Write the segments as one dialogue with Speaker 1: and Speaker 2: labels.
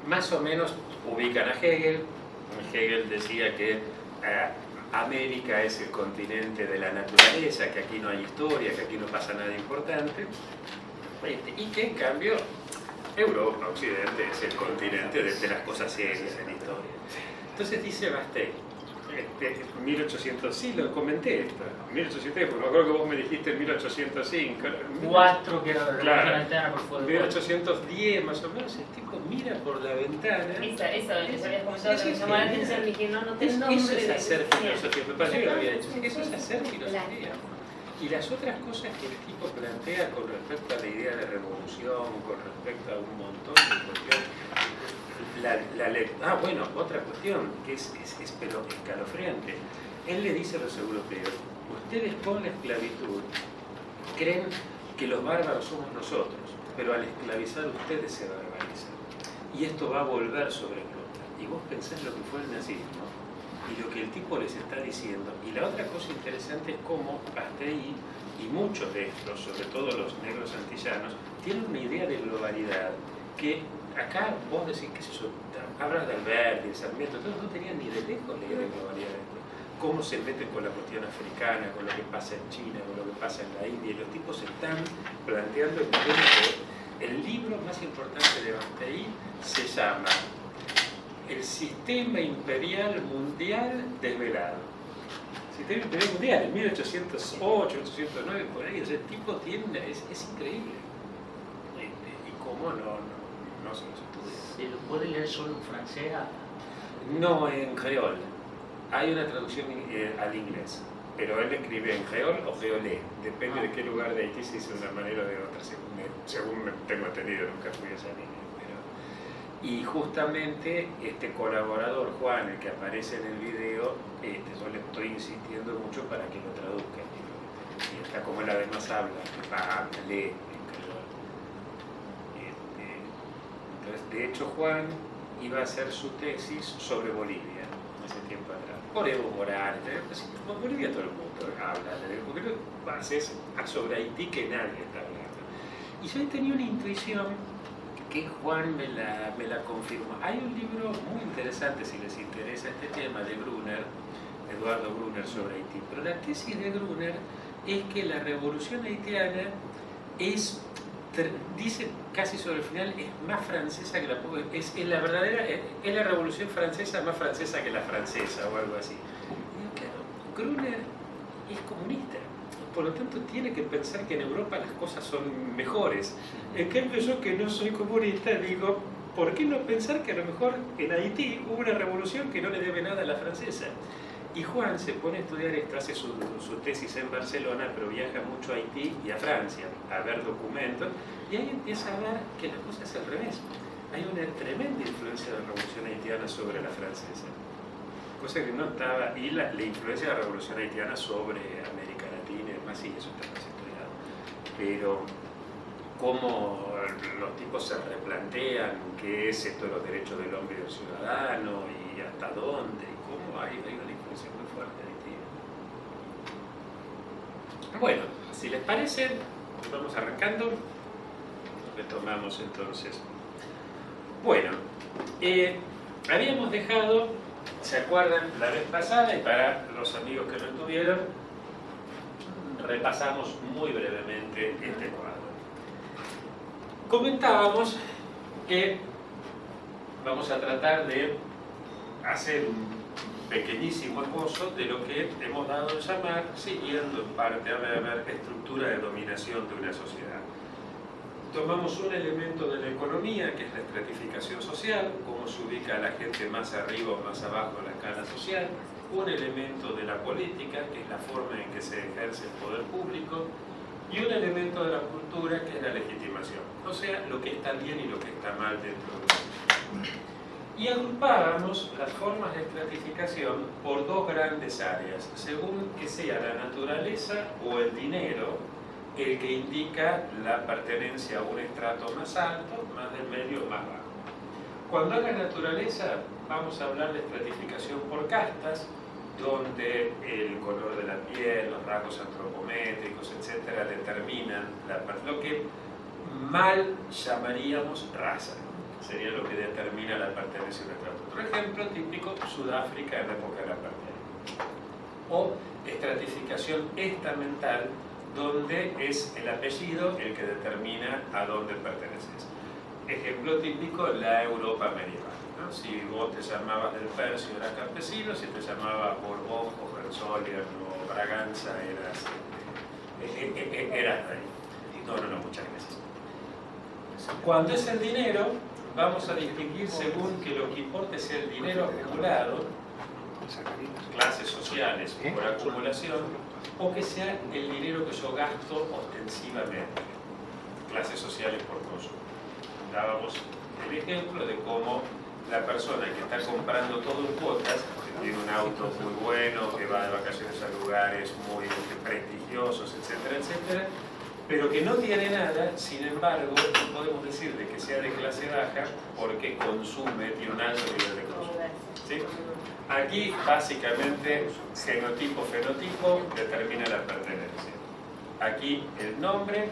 Speaker 1: más o menos ubican a Hegel. Hegel decía que América es el continente de la naturaleza, que aquí no hay historia, que aquí no pasa nada importante, y que en cambio Europa, Occidente, es el continente de las cosas serias en la historia. Entonces dice Bastei, 1800, sí, lo comenté esto, 1810, porque me acuerdo que vos me dijiste en 1805.
Speaker 2: 4, que era
Speaker 1: Claro,
Speaker 2: la ventana por fuera.
Speaker 1: 1810 más o menos, el tipo mira por la ventana.
Speaker 3: Eso les había comentado, que me llamó la atención, dije, no tengo nombre.
Speaker 1: Eso es hacer
Speaker 3: de...
Speaker 1: filosofía, me pareció que lo había hecho. Eso es hacer filosofía. Y las otras cosas que el tipo plantea con respecto a la idea de revolución, con respecto a un montón de cuestiones. Bueno, otra cuestión que es pero escalofriante. Él le dice a los europeos, ustedes con la esclavitud creen que los bárbaros somos nosotros, pero al esclavizar ustedes se barbarizan. Y esto va a volver sobre Europa. Y vos pensás lo que fue el nazismo y lo que el tipo les está diciendo. Y la otra cosa interesante es cómo Bastei y muchos de estos, sobre todo los negros antillanos, tienen una idea de globalidad que acá vos decís, qué sé yo, hablas de Alberti, de Sarmiento, todos no tenían ni de lejos la idea de globalidad de esto. Cómo se meten con la cuestión africana, con lo que pasa en China, con lo que pasa en la India, y los tipos están planteando el tema de... El libro más importante de Bastei se llama El sistema imperial mundial desvelado. Sistema imperial mundial, en 1808, 1809, por ahí, ese tipo tiene es increíble. Y cómo no se los estudia.
Speaker 2: ¿Se lo puede leer solo en francés?
Speaker 1: No en creol. Hay una traducción al inglés, pero él escribe en creol o creolé. Depende de qué lugar de Haití se dice de una manera o de otra, según tengo entendido, nunca fui a esa línea. Y justamente este colaborador, Juan, el que aparece en el video, yo le estoy insistiendo mucho para que lo traduzca. Y está como él además habla, lee en creol. Entonces, de hecho, Juan iba a hacer su tesis sobre Bolivia hace tiempo atrás, por Evo Morales. Pues, Bolivia todo el mundo habla, porque no haces sobre Haití que nadie está hablando. Y yo tenía una intuición que Juan me la confirmó. Hay un libro muy interesante, si les interesa este tema, de Brunner, Eduardo Brunner, sobre Haití. Pero la tesis de Brunner es que la revolución haitiana dice casi sobre el final, es más francesa que es la verdadera, es la revolución francesa más francesa que la francesa o algo así. Y claro, Brunner es comunista. Por lo tanto, tiene que pensar que en Europa las cosas son mejores. En cambio, yo que no soy comunista, digo, ¿por qué no pensar que a lo mejor en Haití hubo una revolución que no le debe nada a la francesa? Y Juan se pone a estudiar esto, hace su tesis en Barcelona, pero viaja mucho a Haití y a Francia a ver documentos, y ahí empieza a ver que la cosa es al revés. Hay una tremenda influencia de la revolución haitiana sobre la francesa, cosa que no estaba, y la influencia de la revolución haitiana sobre América Latina y demás, sí, eso está más estudiado. Pero cómo los tipos se replantean qué es esto de los derechos del hombre y del ciudadano, y hasta dónde, y cómo hay una influencia muy fuerte de Haití. Bueno, si les parece, vamos arrancando. Retomamos entonces. Bueno, habíamos dejado, ¿se acuerdan? La vez pasada, y para los amigos que no estuvieron, repasamos muy brevemente este cuadro. Comentábamos que vamos a tratar de hacer un pequeñísimo esbozo de lo que hemos dado en llamar, siguiendo en parte a ver estructura de dominación de una sociedad. Tomamos un elemento de la economía, que es la estratificación social, cómo se ubica a la gente más arriba o más abajo en la escala social, un elemento de la política, que es la forma en que se ejerce el poder público, y un elemento de la cultura, que es la legitimación, o sea, lo que está bien y lo que está mal dentro de nosotros. Y agrupábamos las formas de estratificación por dos grandes áreas, según que sea la naturaleza o el dinero el que indica la pertenencia a un estrato más alto, más del medio o más bajo. Cuando habla de naturaleza, vamos a hablar de estratificación por castas, donde el color de la piel, los rasgos antropométricos, etcétera, determinan lo que mal llamaríamos raza. sería lo que determina la pertenencia a un estrato. Otro ejemplo típico, Sudáfrica en la época de la apartheid. O estratificación estamental, donde es el apellido el que determina a dónde perteneces. Ejemplo típico, la Europa medieval, ¿no? Si vos te llamabas del Percio, eras campesino; si te llamabas Borbón, Hohenzollern o Braganza, eras rey. No, muchas gracias. Cuando es el dinero, vamos a distinguir según que lo que importe sea el dinero acumulado, clases sociales por acumulación, o que sea el dinero que yo gasto ostensivamente, clases sociales por consumo. Dábamos el ejemplo de cómo la persona que está comprando todo en cuotas, que tiene un auto muy bueno, que va de vacaciones a lugares muy prestigiosos, etcétera, etcétera, pero que no tiene nada, sin embargo, no podemos decir de que sea de clase baja porque consume, tiene un alto nivel de consumo. ¿Sí? Aquí, básicamente, genotipo-fenotipo determina la pertenencia. Aquí el nombre,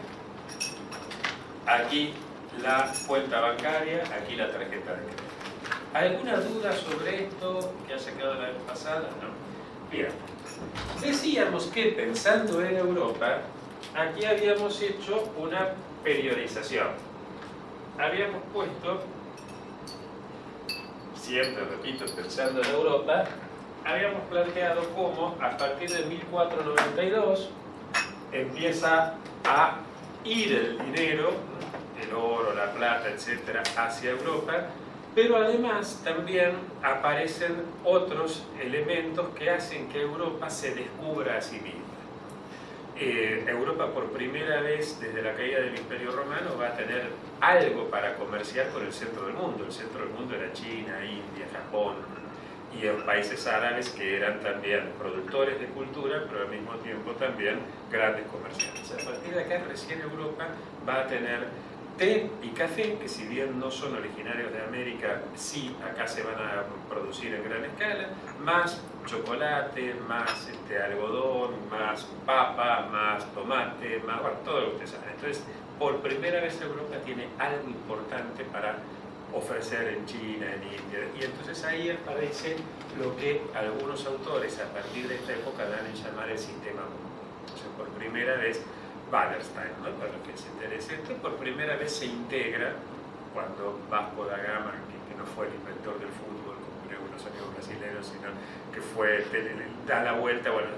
Speaker 1: aquí la cuenta bancaria, aquí la tarjeta de crédito. ¿Alguna duda sobre esto que haya quedado la vez pasada? No. Bien. Decíamos que pensando en Europa, aquí habíamos hecho una periodización. Habíamos puesto, siempre repito, pensando en Europa, habíamos planteado cómo a partir de 1492 empieza a ir el dinero, el oro, la plata, etcétera, hacia Europa, pero además también aparecen otros elementos que hacen que Europa se descubra a sí misma. Europa por primera vez desde la caída del Imperio Romano va a tener algo para comerciar con el centro del mundo. El centro del mundo era China, India, Japón y los países árabes, que eran también productores de cultura, pero al mismo tiempo también grandes comerciantes. A partir de acá recién Europa va a tener té y café, que si bien no son originarios de América, sí acá se van a producir en gran escala, más chocolate, más algodón, más papa, más tomate, más, bueno, todo lo que ustedes saben. Entonces, por primera vez Europa tiene algo importante para ofrecer en China, en India, y entonces ahí aparece lo que algunos autores a partir de esta época dan en llamar el sistema mundo. Entonces, por primera vez, Wallerstein, ¿no? Para los que se interese esto, por primera vez se integra cuando Vasco da Gama, que no fue el inventor del fútbol, como creo unos amigos brasileños, sino que fue, da la vuelta, bueno,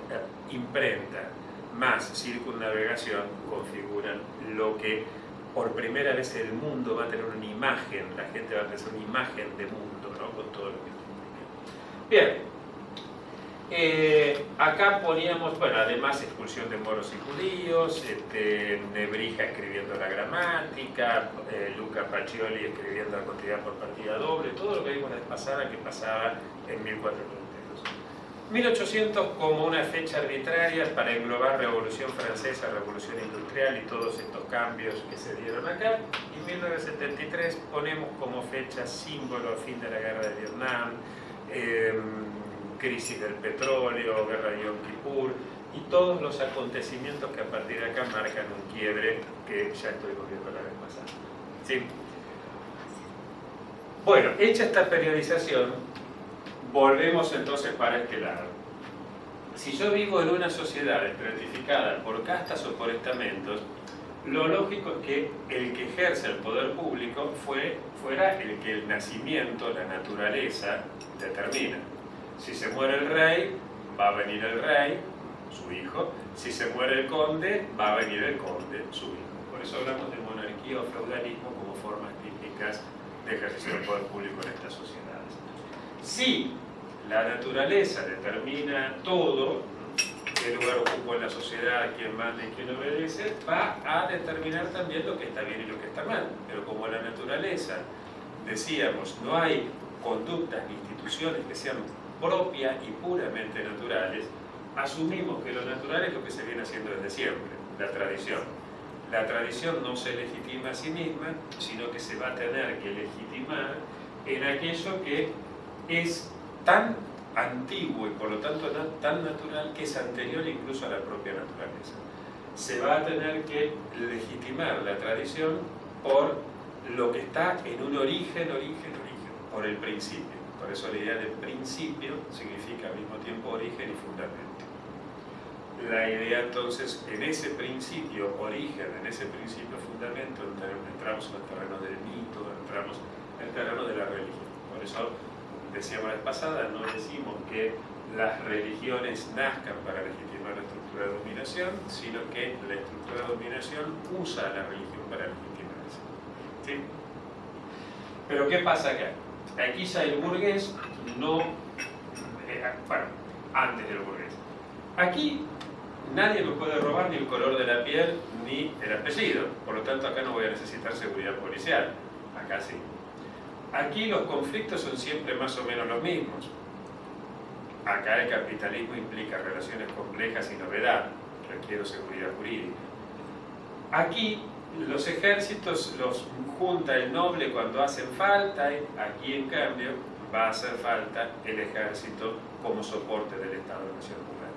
Speaker 1: imprenta más circunnavegación configuran lo que por primera vez el mundo va a tener una imagen, la gente va a tener una imagen de mundo, ¿no? Con todo lo que implica. Bien. Acá poníamos, bueno, además expulsión de moros y judíos, Nebrija escribiendo la gramática, Luca Pacioli escribiendo la continuidad por partida doble, todo lo que vimos la vez pasada que pasaba en 1492. 1800 como una fecha arbitraria para englobar Revolución Francesa, Revolución Industrial y todos estos cambios que se dieron acá, y 1973 ponemos como fecha símbolo fin de la guerra de Vietnam, crisis del petróleo, guerra de Yom Kippur y todos los acontecimientos que a partir de acá marcan un quiebre que ya estuvimos viendo la vez pasada. ¿Sí? Bueno, hecha esta periodización, volvemos entonces para este lado. Si yo vivo en una sociedad estratificada por castas o por estamentos, lo lógico es que el que ejerce el poder público fuera el que el nacimiento, la naturaleza, determina. Si se muere el rey, va a venir el rey, su hijo. Si se muere el conde, va a venir el conde, su hijo. Por eso hablamos de monarquía o feudalismo como formas típicas de ejercicio del poder público en estas sociedades. Si la naturaleza determina todo, qué lugar ocupa en la sociedad, quién manda y quién obedece, va a determinar también lo que está bien y lo que está mal. Pero como la naturaleza, decíamos, no hay conductas ni instituciones que sean propias y puramente naturales, asumimos que lo natural es lo que se viene haciendo desde siempre, la tradición. La tradición no se legitima a sí misma, sino que se va a tener que legitimar en aquello que es tan antiguo y por lo tanto tan natural que es anterior incluso a la propia naturaleza. Se va a tener que legitimar la tradición por lo que está en un origen, por el principio. Por eso la idea de principio significa al mismo tiempo origen y fundamento. La idea entonces, en ese principio origen, en ese principio fundamento, entramos en el terreno del mito, entramos en el terreno de la religión. Por eso decíamos la vez pasada, no decimos que las religiones nazcan para legitimar la estructura de dominación, sino que la estructura de dominación usa a la religión para legitimarse. ¿Sí? Pero ¿qué pasa acá? Aquí ya el burgués no... bueno, antes del burgués. Aquí nadie me puede robar ni el color de la piel ni el apellido. Por lo tanto, acá no voy a necesitar seguridad policial. Acá sí. Aquí los conflictos son siempre más o menos los mismos. Acá el capitalismo implica relaciones complejas y novedad. Requiero seguridad jurídica. Aquí los ejércitos los junta el noble cuando hacen falta. Aquí, en cambio, va a hacer falta el ejército como soporte del Estado-Nación Humano.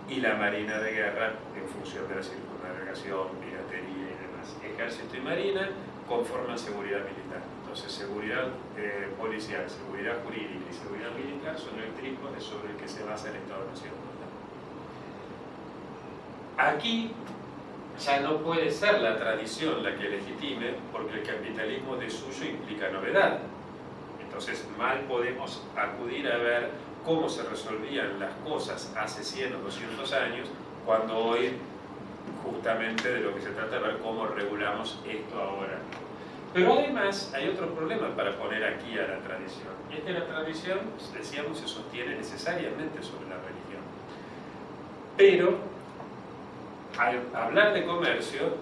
Speaker 1: Y la marina de guerra en función de la circunnavegación, piratería y demás. Ejército y marina conforman seguridad militar. Entonces, seguridad policial, seguridad jurídica y seguridad militar son el trípode sobre el que se basa el Estado-Nación Humano. Aquí ya no puede ser la tradición la que legitime, porque el capitalismo de suyo implica novedad. Entonces, mal podemos acudir a ver cómo se resolvían las cosas hace 100 o 200 años, cuando hoy justamente de lo que se trata es ver cómo regulamos esto ahora. Pero además hay otro problema para poner aquí a la tradición. Y es que la tradición, decíamos, se sostiene necesariamente sobre la religión. Pero al hablar de comercio,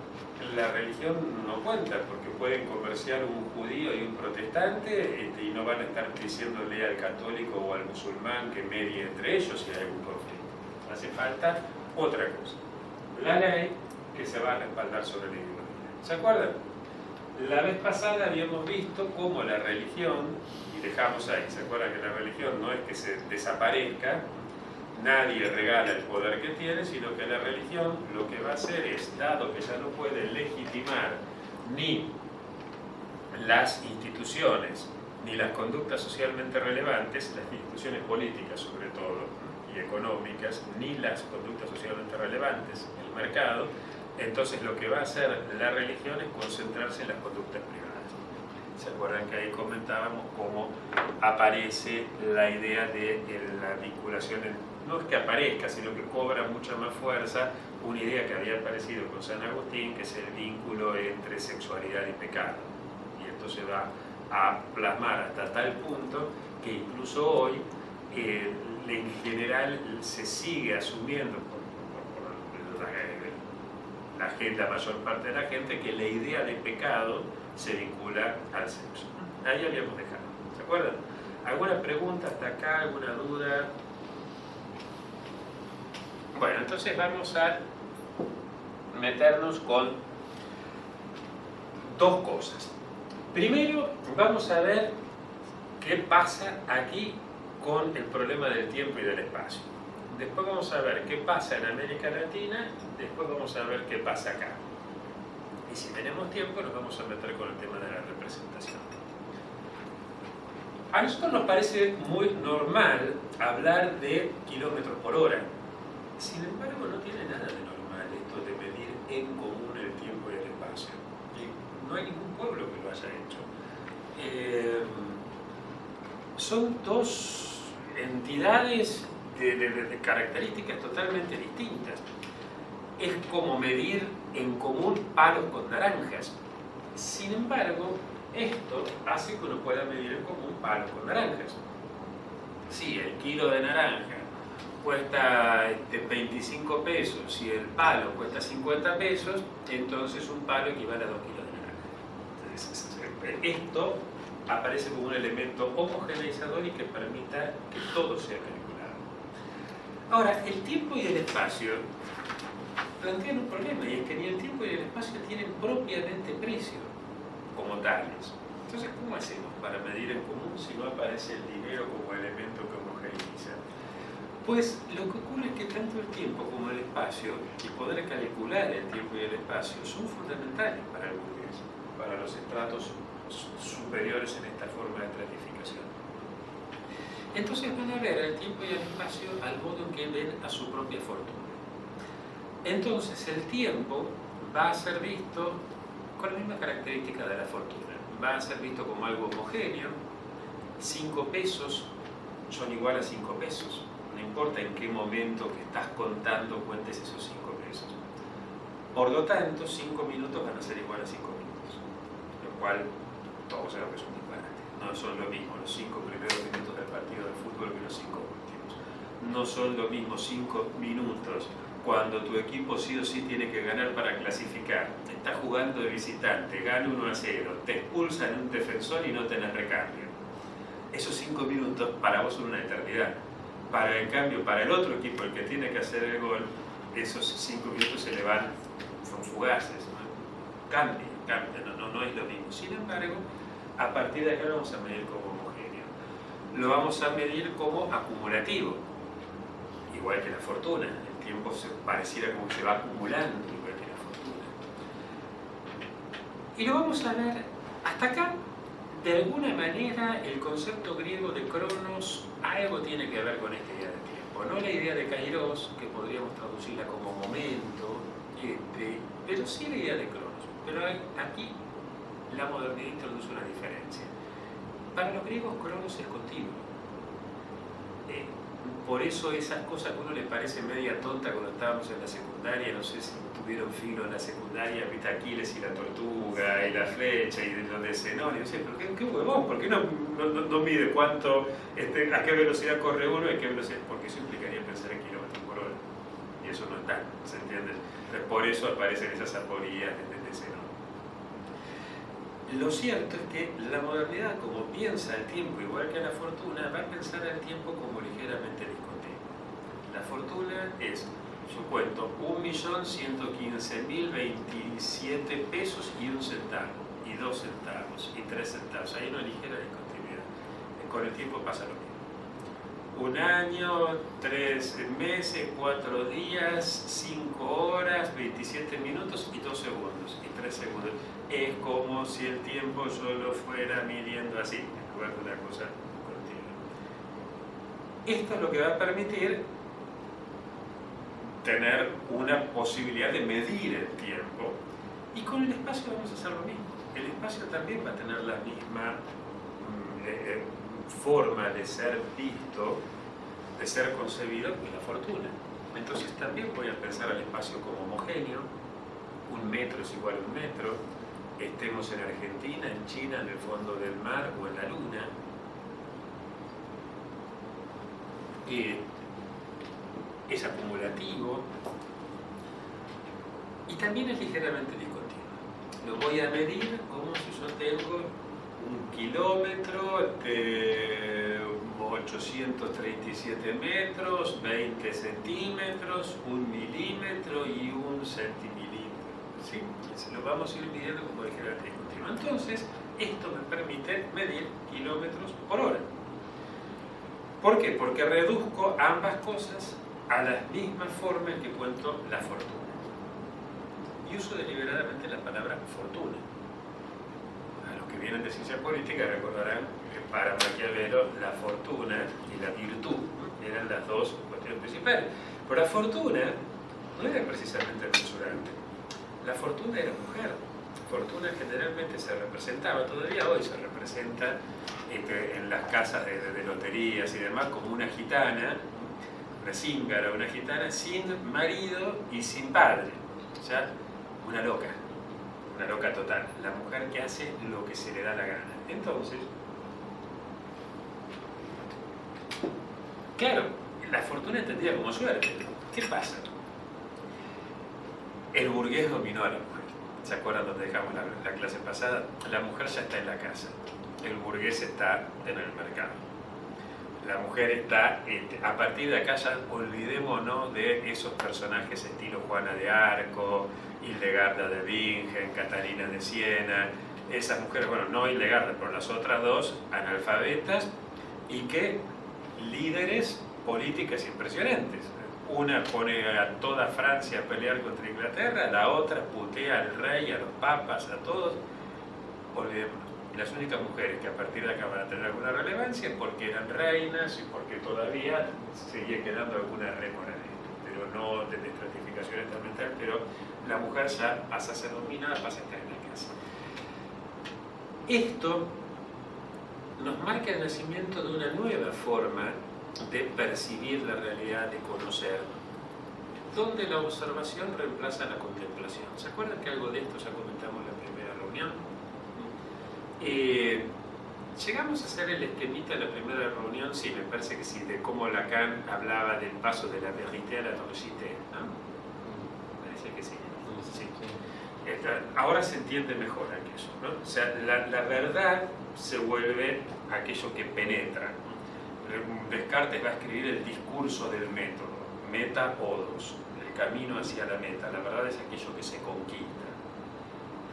Speaker 1: la religión no cuenta, porque pueden comerciar un judío y un protestante y no van a estar diciéndole al católico o al musulmán que medie entre ellos si hay algún conflicto. Hace falta otra cosa. La ley que se va a respaldar sobre la ideología. ¿Se acuerdan? La vez pasada habíamos visto cómo la religión, y dejamos ahí, ¿se acuerdan que la religión no es que se desaparezca? Nadie regala el poder que tiene, sino que la religión lo que va a hacer es, dado que ya no puede legitimar ni las instituciones, ni las conductas socialmente relevantes, las instituciones políticas sobre todo, y económicas, ni las conductas socialmente relevantes, el mercado, entonces lo que va a hacer la religión es concentrarse en las conductas privadas. ¿Se acuerdan que ahí comentábamos cómo aparece la idea de la vinculación no es que aparezca, sino que cobra mucha más fuerza una idea que había aparecido con San Agustín, que es el vínculo entre sexualidad y pecado. Y esto se va a plasmar hasta tal punto que incluso hoy, en general, se sigue asumiendo por la mayor parte de la gente, que la idea de pecado se vincula al sexo. Ahí habíamos dejado. ¿Se acuerdan? ¿Alguna pregunta hasta acá? ¿Alguna duda? Bueno, entonces vamos a meternos con dos cosas. Primero, vamos a ver qué pasa aquí con el problema del tiempo y del espacio. Después vamos a ver qué pasa en América Latina, después vamos a ver qué pasa acá. Y si tenemos tiempo, nos vamos a meter con el tema de la representación. A nosotros nos parece muy normal hablar de kilómetros por hora. Sin embargo, no tiene nada de normal esto de medir en común el tiempo y el espacio. Y no hay ningún pueblo que lo haya hecho. Son dos entidades de características totalmente distintas. Es como medir en común palos con naranjas. Sin embargo, esto hace que uno pueda medir en común palos con naranjas. Si el kilo de naranja cuesta 25 pesos y el palo cuesta 50 pesos, entonces un palo equivale a 2 kilos de naranja. Entonces, esto aparece como un elemento homogeneizador y que permita que todo sea calculado. Ahora, el tiempo y el espacio plantean un problema, y es que ni el tiempo ni el espacio tienen propiamente precio como tales. Entonces, ¿cómo hacemos para medir en común si no aparece el dinero como elemento que homogeneiza? Pues lo que ocurre es que tanto el tiempo como el espacio, y poder calcular el tiempo y el espacio, son fundamentales para el burgués, para los estratos superiores en esta forma de estratificación. Entonces van a ver el tiempo y el espacio al modo en que ven a su propia fortuna. Entonces el tiempo va a ser visto con la misma característica de la fortuna. Va a ser visto como algo homogéneo. 5 pesos son igual a 5 pesos. No importa en qué momento que estás contando cuentes esos 5 pesos. Por lo tanto, 5 minutos van a ser igual a 5 minutos. Lo cual todos sabemos que es un disparate. No son lo mismo los 5 primeros minutos del partido de fútbol que los 5 últimos. No son lo mismo 5 minutos cuando tu equipo sí o sí tiene que ganar para clasificar. Estás jugando de visitante, gana 1-0, te expulsan un defensor y no tenés recambio. Esos 5 minutos para vos son una eternidad. En cambio, para el otro equipo, el que tiene que hacer el gol, esos 5 minutos se le van, son fugaces, ¿no? Cambia, no es lo mismo. Sin embargo, a partir de acá lo vamos a medir como homogéneo. Lo vamos a medir como acumulativo, igual que la fortuna. El tiempo pareciera como que se va acumulando, igual que la fortuna. Y lo vamos a ver hasta acá. De alguna manera, el concepto griego de cronos algo tiene que ver con esta idea de tiempo. No la idea de kairos, que podríamos traducirla como momento, pero sí la idea de cronos. Pero aquí la modernidad introduce una diferencia. Para los griegos, cronos es continuo. Por eso esas cosas que a uno le parece media tonta cuando estábamos en la secundaria, no sé si tuvieron filo en la secundaria, viste Aquiles y la tortuga, y la flecha, y los de Zenón, y sé, pero qué huevón, ¿por qué no mide cuánto, a qué velocidad corre uno y a qué velocidad? Porque eso implicaría pensar en kilómetros por hora, y eso no está, ¿se entiende? Entonces, por eso aparecen esas aporías de Zenón. Lo cierto es que la modernidad, como piensa el tiempo igual que la fortuna, va a pensar el tiempo como ligeramente discontinuo. La fortuna es, yo cuento, 1.115.027 pesos y 1 centavo, y 2 centavos, y 3 centavos. Hay una ligera discontinuidad. Con el tiempo pasa lo mismo. 1 año, 3 meses, 4 días, 5 horas, 27 minutos y 2 segundos, y 3 segundos. Es como si el tiempo yo lo fuera midiendo así, en lugar de una cosa continua. Esto es lo que va a permitir tener una posibilidad de medir el tiempo, y con el espacio vamos a hacer lo mismo. El espacio también va a tener la misma forma de ser visto, de ser concebido que la fortuna. Entonces también voy a pensar al espacio como homogéneo. 1 metro es igual a 1 metro, estemos en Argentina, en China, en el fondo del mar o en la luna. Es acumulativo y también es ligeramente discontinuo. Lo voy a medir como si yo tengo 1 kilómetro de 837 metros, 20 centímetros, 1 milímetro y 1 centimilímetro. ¿Sí? Lo vamos a ir midiendo como ligeramente discontinuo. Entonces, esto me permite medir kilómetros por hora. ¿Por qué? Porque reduzco ambas cosas a la misma forma en que cuento la fortuna. Y uso deliberadamente la palabra fortuna. A los que vienen de ciencia política recordarán que para Maquiavelo la fortuna y la virtud eran las dos cuestiones principales. Pero la fortuna no era precisamente mensurante. La fortuna era mujer. Fortuna generalmente se representaba, todavía hoy se representa en las casas de loterías y demás como una gitana, una zíngara, una gitana sin marido y sin padre. O sea, una loca total. La mujer que hace lo que se le da la gana. Entonces, claro, la fortuna entendida como suerte. ¿Qué pasa? El burgués dominó a la mujer. ¿Se acuerdan donde dejamos la clase pasada? La mujer ya está en la casa. El burgués está en el mercado. La mujer está, a partir de acá ya olvidémonos de esos personajes estilo Juana de Arco, Hildegarda de Bingen, Catalina de Siena, esas mujeres, bueno, no Hildegarda, pero las otras dos, analfabetas, y que líderes políticas impresionantes. Una pone a toda Francia a pelear contra Inglaterra, la otra putea al rey, a los papas, a todos. Olvidémonos. las únicas mujeres que a partir de acá van a tener alguna relevancia es porque eran reinas y porque todavía seguía quedando alguna rémora de esto, pero no de estratificación estamental, pero la mujer ya pasa a ser dominada, pasa a estar en la casa. Esto nos marca el nacimiento de una nueva forma de percibir la realidad, de conocer, donde la observación reemplaza la contemplación. ¿Se acuerdan que algo de esto ya comentamos en la primera reunión? Llegamos a hacer el esquemita de la primera reunión, sí, me parece que sí, de cómo Lacan hablaba del paso de la vérité a la torcité, ¿no? Parece que sí. Sí. Ahora se entiende mejor aquello, ¿no? O sea, la verdad se vuelve aquello que penetra. Descartes va a escribir el discurso del método, meta-odos, el camino hacia la meta. La verdad es aquello que se conquista.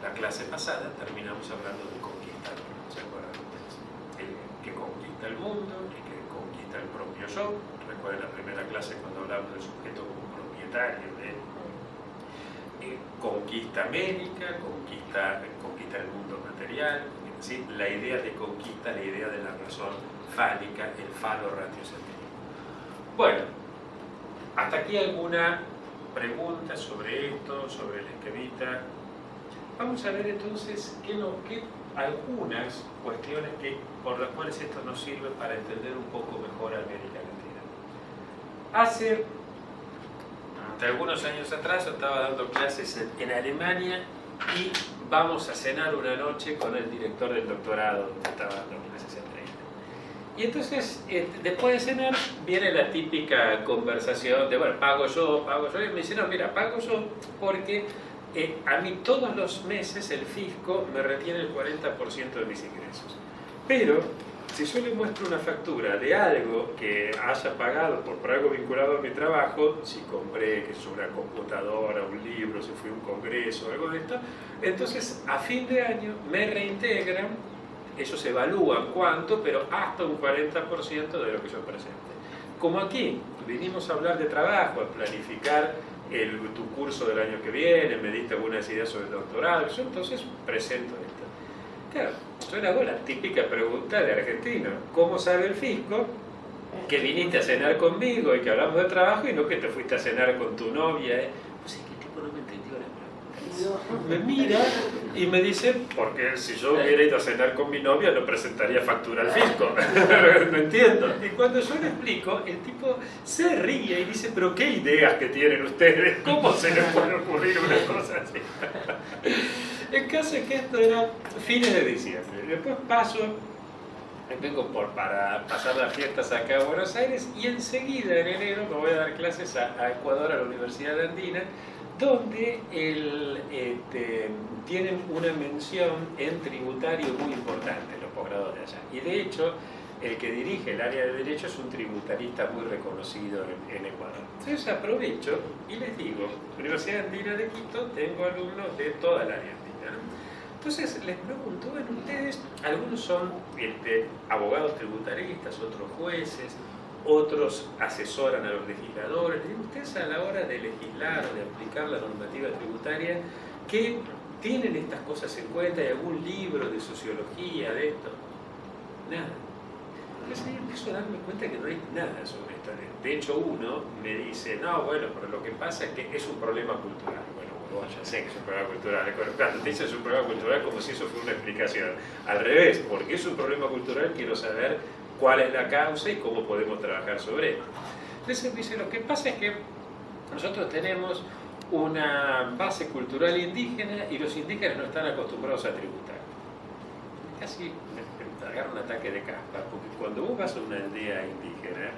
Speaker 1: La clase pasada terminamos hablando de conquistar, ¿se acuerdan ustedes? El que conquista el mundo, el que conquista el propio yo. Recuerden la primera clase cuando hablamos del sujeto como propietario de conquista médica, conquista el mundo material, ¿sí? La idea de conquista, la idea de la razón fálica, el falo ratiocéntrico. Bueno, hasta aquí alguna pregunta sobre esto, sobre el esquemita. Vamos a ver entonces algunas cuestiones por las cuales esto nos sirve para entender un poco mejor a América Latina. Hace algunos años atrás yo estaba dando clases en Alemania y vamos a cenar una noche con el director del doctorado donde estaba dando clases en 30. Y entonces, después de cenar, viene la típica conversación de, bueno, pago yo, y me dice, no, mira, pago yo porque a mí todos los meses el fisco me retiene el 40% de mis ingresos. Pero, si yo le muestro una factura de algo que haya pagado por algo vinculado a mi trabajo, si compré que es una computadora, un libro, si fui a un congreso, algo de esto, entonces a fin de año me reintegran, ellos evalúan cuánto, pero hasta un 40% de lo que yo presente. Como aquí vinimos a hablar de trabajo, a planificar tu curso del año que viene, me diste algunas ideas sobre el doctorado, yo entonces presento esto. Claro, yo le hago la típica pregunta de argentino: ¿cómo sabe el fisco que viniste a cenar conmigo y que hablamos de trabajo y no que te fuiste a cenar con tu novia? Pues es que el tipo no me entendió la pregunta. Me mira y me dice, porque si yo hubiera ido a cenar con mi novia no presentaría factura al fisco. No entiendo. Y cuando yo le explico, el tipo se ríe y dice, pero qué ideas que tienen ustedes, ¿cómo se les puede ocurrir una cosa así? El caso es que esto era fines de diciembre. Después vengo para pasar las fiestas acá a Buenos Aires y enseguida en enero me voy a dar clases a Ecuador, a la Universidad Andina, donde tienen una mención en tributario muy importante, los posgrados de allá. Y de hecho, el que dirige el área de Derecho es un tributarista muy reconocido en Ecuador. Entonces aprovecho y les digo, Universidad Andina de Quito, tengo alumnos de toda el área andina. Entonces les pregunto, bueno, ustedes, algunos son abogados tributaristas, otros jueces, otros asesoran a los legisladores. Ustedes a la hora de legislar o de aplicar la normativa tributaria, ¿qué tienen estas cosas en cuenta? ¿Hay algún libro de sociología de esto? Nada. Entonces ahí empiezo a darme cuenta que no hay nada sobre esto. De hecho, uno me dice, no, bueno, pero lo que pasa es que es un problema cultural. Bueno, ya sé que es un problema cultural. Cuando te dicen es un problema cultural, como si eso fuera una explicación. Al revés, porque es un problema cultural, quiero saber cuál es la causa y cómo podemos trabajar sobre esto. Entonces me dice, lo que pasa es que nosotros tenemos una base cultural indígena y los indígenas no están acostumbrados a tributar. Casi me agarra un ataque de caspa, porque cuando vos vas a una aldea indígena,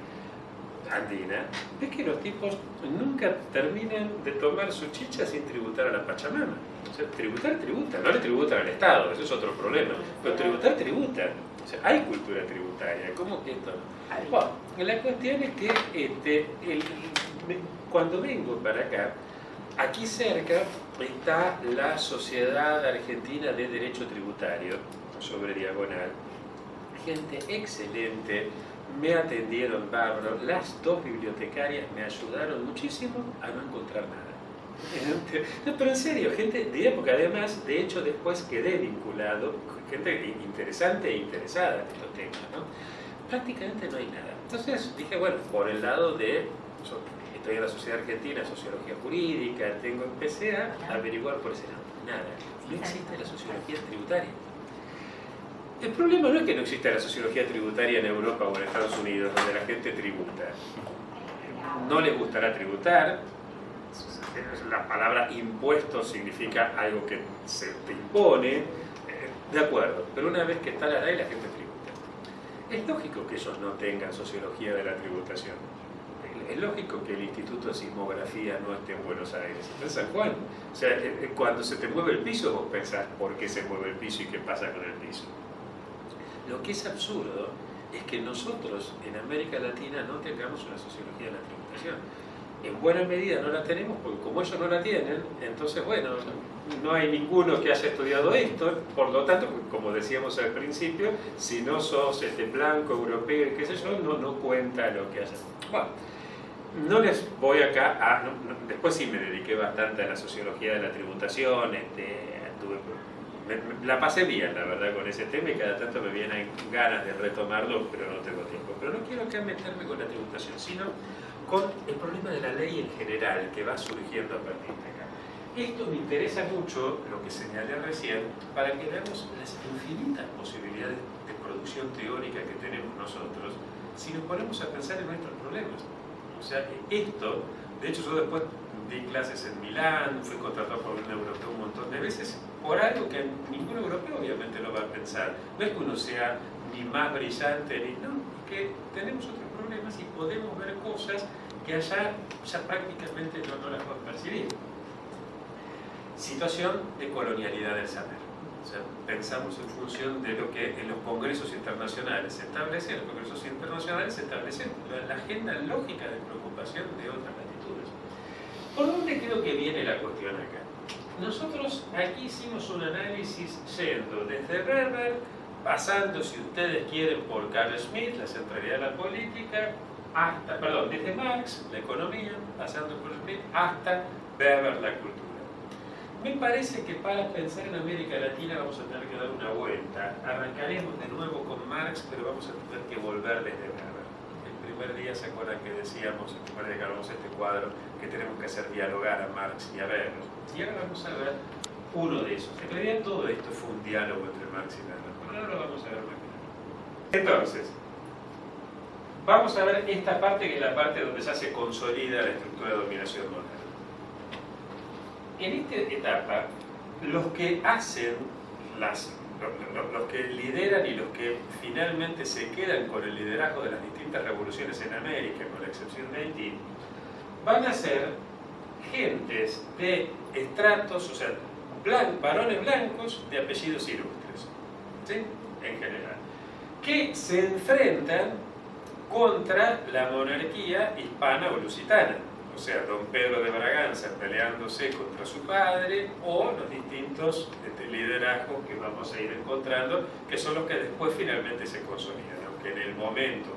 Speaker 1: andina, ves que los tipos nunca terminan de tomar su chicha sin tributar a la Pachamama. O sea, tributan, no le tributan al Estado, eso es otro problema, pero tributan. O sea, hay cultura tributaria, ¿cómo que esto? Bueno, la cuestión es que cuando vengo para acá, aquí cerca está la Sociedad Argentina de Derecho Tributario, sobre Diagonal. Gente excelente, me atendieron bárbaro, las dos bibliotecarias me ayudaron muchísimo a no encontrar nada. No, pero en serio, gente de época, además, de hecho después quedé vinculado, gente interesante e interesada en estos temas, ¿no? Prácticamente no hay nada. Entonces dije, bueno, por el lado de, yo estoy en la Sociedad Argentina de Sociología Jurídica, empecé a averiguar por ese lado. Nada, no existe la sociología tributaria. El problema no es que no exista la sociología tributaria en Europa o en Estados Unidos, donde la gente tributa. No les gustará tributar. La palabra impuesto significa algo que se te impone. De acuerdo, pero una vez que está la ley, la gente tributa. Es lógico que ellos no tengan sociología de la tributación. Es lógico que el Instituto de Sismografía no esté en Buenos Aires, está en San Juan. O sea, cuando se te mueve el piso, vos pensás por qué se mueve el piso y qué pasa con el piso. Lo que es absurdo es que nosotros en América Latina no tengamos una sociología de la tributación. En buena medida no la tenemos, porque como ellos no la tienen, entonces, bueno, no hay ninguno que haya estudiado esto. Por lo tanto, como decíamos al principio, si no sos blanco, europeo, qué sé yo, no cuenta lo que haya. Bueno, no les voy acá a... después sí me dediqué bastante a la sociología de la tributación, la pasé bien, la verdad, con ese tema, y cada tanto me vienen ganas de retomarlo, pero no tengo tiempo. Pero no quiero acá meterme con la tributación, sino con el problema de la ley en general que va surgiendo a partir de acá. Esto me interesa mucho, lo que señalé recién, para que veamos las infinitas posibilidades de producción teórica que tenemos nosotros si nos ponemos a pensar en nuestros problemas. O sea, esto, de hecho yo después di clases en Milán, fui contratado por un europeo un montón de veces, por algo que ningún europeo obviamente lo va a pensar. No es que uno sea ni más brillante, ni no, es que tenemos otros problemas y podemos ver cosas que allá ya prácticamente no las podemos percibir. Situación de colonialidad del saber. O sea, pensamos en función de lo que en los congresos internacionales se establece, en los congresos internacionales se establece la agenda lógica de preocupación de otras latitudes. ¿Por dónde creo que viene la cuestión acá? Nosotros aquí hicimos un análisis yendo desde Weber, pasando, si ustedes quieren, por Carl Schmitt, la centralidad de la política, hasta, perdón, desde Marx, la economía, pasando por Schmitt, hasta Weber, la cultura. Me parece que para pensar en América Latina vamos a tener que dar una vuelta. Arrancaremos de nuevo con Marx, pero vamos a tener que volver desde Weber. El primer día, ¿se acuerdan que decíamos, el primer día que hablamos este cuadro, que tenemos que hacer dialogar a Marx y a Weber? Y ahora vamos a ver uno de esos. En realidad todo esto fue un diálogo entre Marx y Weber, pero ahora lo vamos a ver más claro. Entonces, vamos a ver esta parte, que es la parte donde ya se consolida la estructura de dominación moderna. En esta etapa, los que hacen, los que lideran y los que finalmente se quedan con el liderazgo de las distintas revoluciones en América, con la excepción de Haití, van a ser gentes de estratos, o sea, varones blancos de apellidos ilustres, ¿sí? En general, que se enfrentan contra la monarquía hispana o lusitana. O sea, don Pedro de Braganza peleándose contra su padre, o los distintos liderazgos que vamos a ir encontrando, que son los que después finalmente se consolidan. Aunque en el momento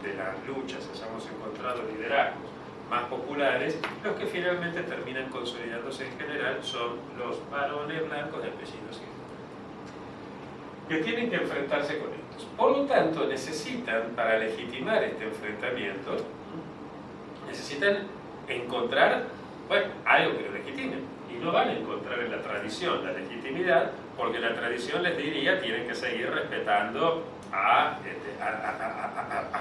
Speaker 1: de las luchas hayamos encontrado liderazgos más populares, los que finalmente terminan consolidándose en general son los varones blancos de apellidos que tienen que enfrentarse con estos. Por lo tanto, necesitan, para legitimar este enfrentamiento, necesitan encontrar, bueno, algo que lo legitime. Y no van a encontrar en la tradición la legitimidad, porque la tradición les diría tienen que seguir respetando a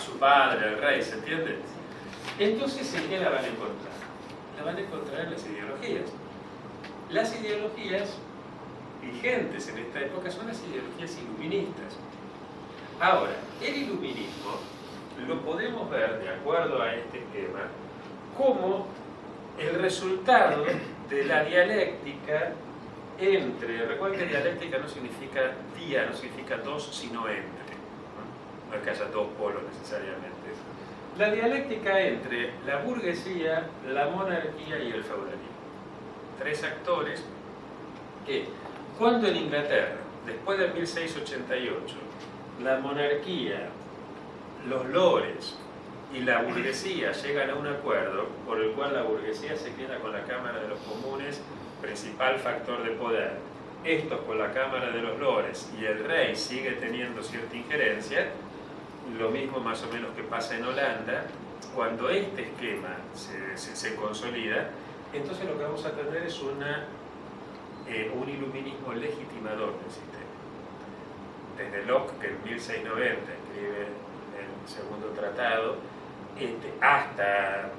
Speaker 1: su padre, al rey, ¿se entiende? Entonces, ¿en qué la van a encontrar? La van a encontrar en las ideologías. Las ideologías vigentes en esta época son las ideologías iluministas. Ahora, el iluminismo lo podemos ver, de acuerdo a este esquema, como el resultado de la dialéctica entre, recuerden que dialéctica no significa día, no significa dos, sino entre, no es que haya dos polos necesariamente. La dialéctica entre la burguesía, la monarquía y el feudalismo. Tres actores que, cuando en Inglaterra, después de 1688, la monarquía, los lores y la burguesía llegan a un acuerdo por el cual la burguesía se queda con la Cámara de los Comunes, principal factor de poder, estos con la Cámara de los Lores, y el rey sigue teniendo cierta injerencia, lo mismo más o menos que pasa en Holanda. Cuando este esquema se consolida, entonces lo que vamos a tener es un iluminismo legitimador del sistema. Desde Locke, que en 1690 escribe el segundo tratado, hasta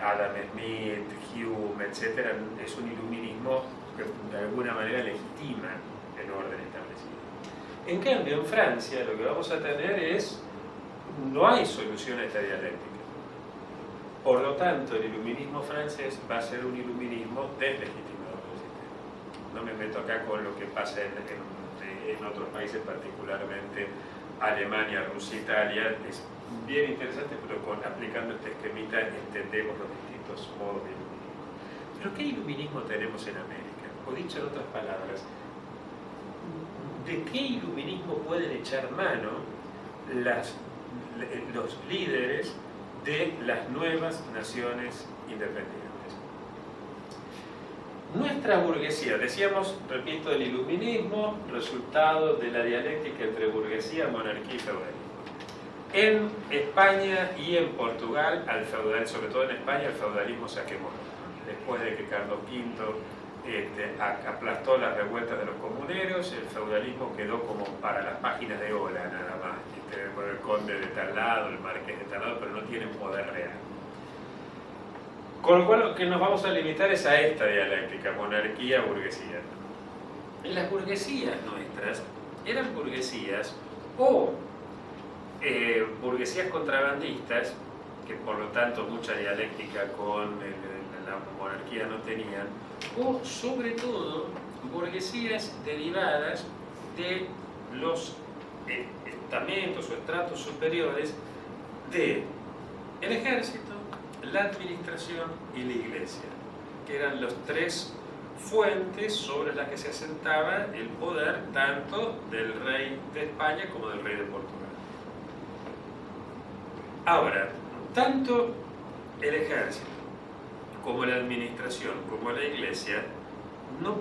Speaker 1: Adam Smith, Hume, etc., es un iluminismo que de alguna manera legitima el orden establecido. En cambio, en Francia lo que vamos a tener es, no hay solución a esta dialéctica. Por lo tanto, el iluminismo francés va a ser un iluminismo deslegitimador del sistema. No me meto acá con lo que pasa en otros países, particularmente Alemania, Rusia, Italia. Es bien interesante, pero aplicando este esquemita entendemos los distintos modos de iluminismo. Pero ¿qué iluminismo tenemos en América? O dicho en otras palabras, ¿de qué iluminismo pueden echar mano los líderes de las nuevas naciones independientes? Nuestra burguesía, decíamos, repito, el iluminismo, resultado de la dialéctica entre burguesía, monarquía y feudalismo. En España y en Portugal, sobre todo en España, el feudalismo se quemó. Después de que Carlos V aplastó las revueltas de los comuneros, el feudalismo quedó como para las páginas de Ola nada más, por el conde de tal lado, el marqués de tal lado, pero no tienen poder real. Con lo cual lo que nos vamos a limitar es a esta dialéctica, monarquía-burguesía. Las burguesías nuestras eran burguesías o burguesías contrabandistas, que por lo tanto mucha dialéctica con la monarquía no tenían, o sobre todo burguesías derivadas de los estamentos o estratos superiores del ejército, la administración y la iglesia, que eran los tres fuentes sobre las que se asentaba el poder tanto del rey de España como del rey de Portugal. Ahora, tanto el ejército como la administración como la iglesia no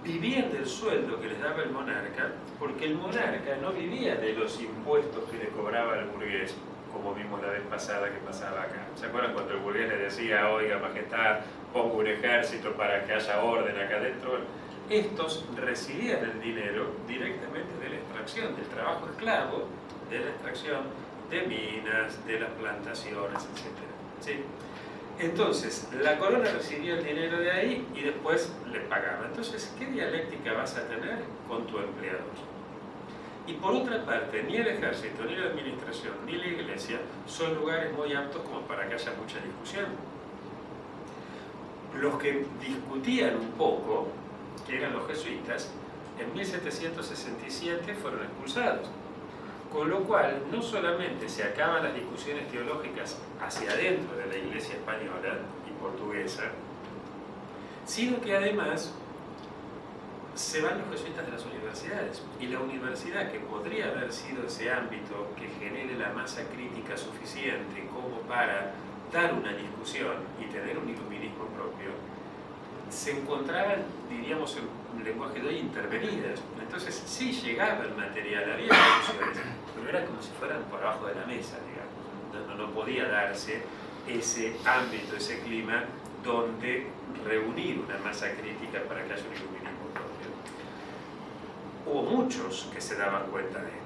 Speaker 1: vivían del sueldo que les daba el monarca, porque el monarca no vivía de los impuestos que le cobraba el burgués, como vimos la vez pasada que pasaba acá. ¿Se acuerdan cuando el burgués le decía, oiga, majestad, pongo un ejército para que haya orden acá adentro? Bueno, estos recibían el dinero directamente de la extracción, del trabajo esclavo, de la extracción de minas, de las plantaciones, etc. ¿Sí? Entonces, la corona recibía el dinero de ahí y después le pagaba. Entonces, ¿qué dialéctica vas a tener con tu empleador? Y por otra parte, ni el ejército, ni la administración, ni la iglesia son lugares muy aptos como para que haya mucha discusión. Los que discutían un poco, que eran los jesuitas, en 1767 fueron expulsados. Con lo cual, no solamente se acaban las discusiones teológicas hacia adentro de la iglesia española y portuguesa, sino que además se van los jesuitas de las universidades. Y la universidad, que podría haber sido ese ámbito que genere la masa crítica suficiente como para dar una discusión y tener un iluminismo propio, se encontraban, diríamos en un lenguaje de hoy, intervenidas. Entonces sí llegaba el material, había discusiones, pero era como si fueran por abajo de la mesa, digamos. No podía darse ese ámbito, ese clima donde reunir una masa crítica para que haya un iluminismo propio. Hubo muchos que se daban cuenta de esto.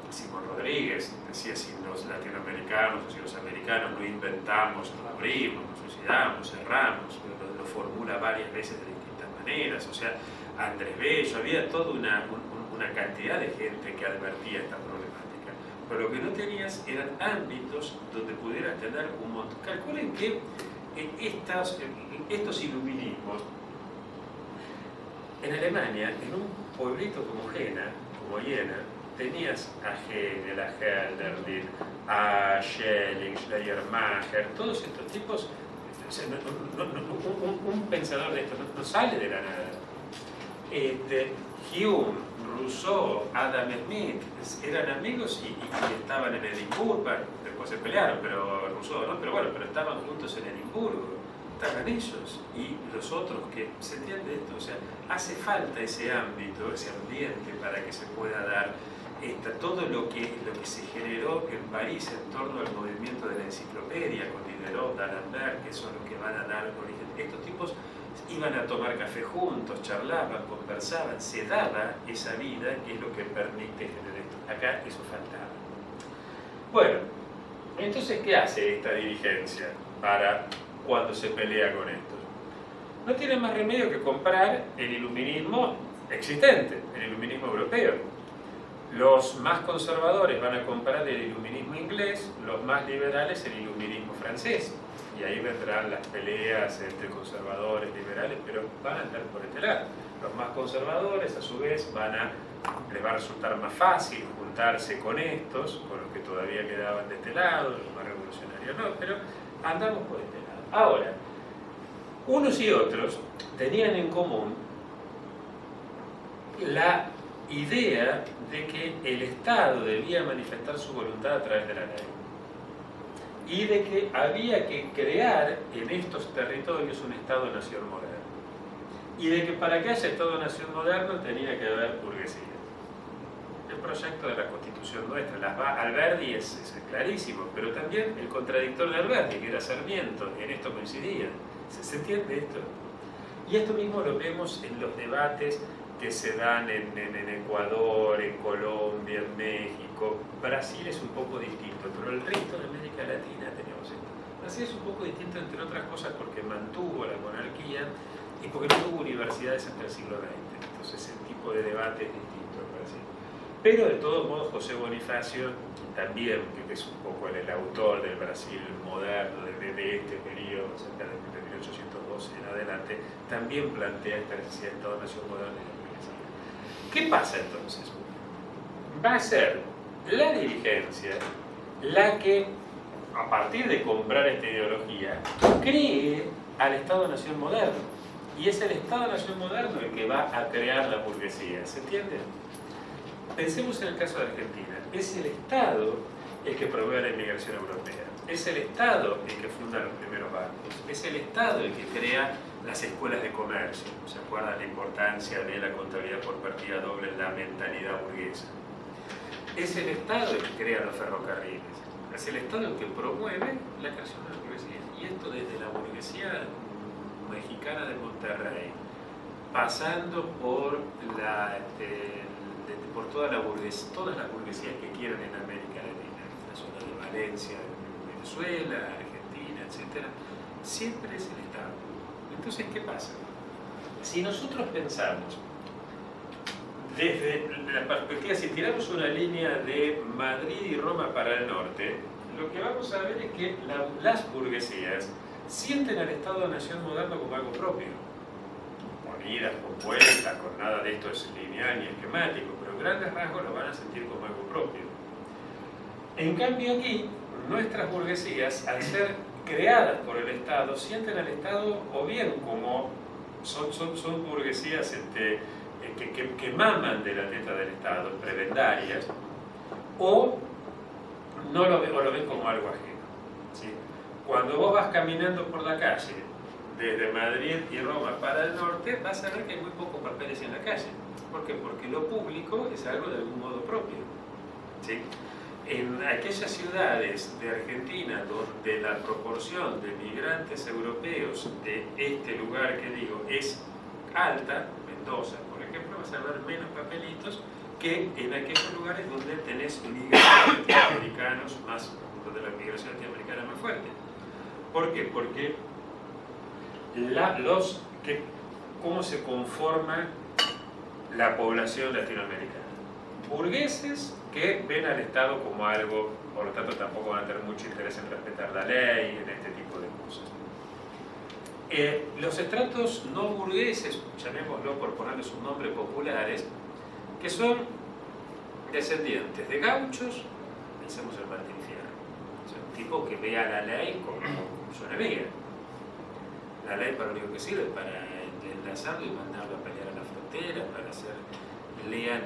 Speaker 1: Simón Rodríguez decía, si los latinoamericanos o si los americanos no inventamos, nos abrimos, nos suicidamos, cerramos, lo formula varias veces de distintas maneras. O sea, Andrés Bello, había toda una cantidad de gente que advertía esta problemática. Pero lo que no tenías eran ámbitos donde pudieras tener un montón. Calculen que estos iluminismos, en Alemania, en un pueblito como Jena, tenías a Hegel, a Hölderlin, a Schelling, Schleiermacher, todos estos tipos. O sea, un pensador de esto no sale de la nada. Hume, Rousseau, Adam Smith, eran amigos y estaban en Edimburgo, después se pelearon, pero Rousseau, ¿no? Pero bueno, pero estaban juntos en Edimburgo, estaban ellos y los otros que, ¿se entiende esto? O sea, hace falta ese ámbito, ese ambiente para que se pueda dar todo lo que se generó en París en torno al movimiento de la enciclopedia, con Diderot, D'Alembert, que son los que van a dar origen. Estos tipos iban a tomar café juntos, charlaban, conversaban, se daba esa vida que es lo que permite generar esto. Acá eso faltaba. Bueno, entonces, ¿qué hace esta dirigencia para cuando se pelea con esto? No tiene más remedio que comprar el iluminismo existente, el iluminismo europeo. Los más conservadores van a comprar el iluminismo inglés, los más liberales el iluminismo francés. Y ahí vendrán las peleas entre conservadores y liberales, pero van a andar por este lado. Los más conservadores, a su vez, les va a resultar más fácil juntarse con estos, con los que todavía quedaban de este lado, los más revolucionarios no, pero andamos por este lado. Ahora, unos y otros tenían en común la idea de que el Estado debía manifestar su voluntad a través de la ley y de que había que crear en estos territorios un Estado-nación moderno y de que para que haya Estado-nación moderno tenía que haber burguesía. El proyecto de la Constitución nuestra, Alberdi es clarísimo, pero también el contradictor de Alberdi, que era Sarmiento, en esto coincidía. ¿Se entiende esto? Y esto mismo lo vemos en los debates que se dan en Ecuador, en Colombia, en México. Brasil es un poco distinto, pero el resto de América Latina tenemos esto. Brasil es un poco distinto, entre otras cosas, porque mantuvo la monarquía y porque no tuvo universidades hasta el siglo XX. Entonces, el tipo de debate es distinto en Brasil. Pero, de todos modos, José Bonifacio también, que es un poco el autor del Brasil moderno, de este periodo, cerca de 1812 en adelante, también plantea esta necesidad de Estado-nación moderna. ¿Qué pasa entonces? Va a ser la dirigencia la que, a partir de comprar esta ideología, cree al Estado-nación moderno. Y es el Estado-nación moderno el que va a crear la burguesía. ¿Se entiende? Pensemos en el caso de Argentina. Es el Estado el que provee la inmigración europea. Es el Estado el que funda los primeros bancos. Es el Estado el que crea las escuelas de comercio. ¿Se acuerdan la importancia de la contabilidad por partida doble en la mentalidad burguesa? Es el Estado el que crea los ferrocarriles. Es el Estado el que promueve la creación de la burguesía. Y esto desde la burguesía mexicana de Monterrey, pasando por por todas las burguesías que quieran en América Latina, la zona de Valencia, Venezuela, Argentina, etc. Siempre es el Estado. Entonces, ¿qué pasa? Si nosotros pensamos desde la perspectiva, si tiramos una línea de Madrid y Roma para el norte, lo que vamos a ver es que las burguesías sienten al Estado-nación moderno como algo propio. Con idas, con vueltas, con nada de esto es lineal ni esquemático, pero en grandes rasgos lo van a sentir como algo propio. En cambio aquí, nuestras burguesías, al ser creadas por el Estado, sienten al Estado o bien como son burguesías que maman de la teta del Estado, prebendarias, o lo ven como algo ajeno. ¿Sí? Cuando vos vas caminando por la calle, desde Madrid y Roma para el norte, vas a ver que hay muy pocos papeles en la calle. ¿Por qué? Porque lo público es algo de algún modo propio. ¿Sí? En aquellas ciudades de Argentina donde la proporción de migrantes europeos de este lugar que digo es alta, Mendoza, por ejemplo, vas a ver menos papelitos que en aquellos lugares donde tenés migrantes latinoamericanos más, donde la migración latinoamericana es más fuerte. ¿Por qué? Porque ¿cómo se conforma la población latinoamericana? Burgueses que ven al Estado como algo, por lo tanto tampoco van a tener mucho interés en respetar la ley, en este tipo de cosas. Los estratos no burgueses, llamémoslo por ponerles un nombre, populares, que son descendientes de gauchos, pensemos en Martín Fierro, o sea, un tipo que ve a la ley como su enemiga. La ley para lo único que sirve, para enlazarlo y mandarlo a pelear a la frontera, para hacer lean,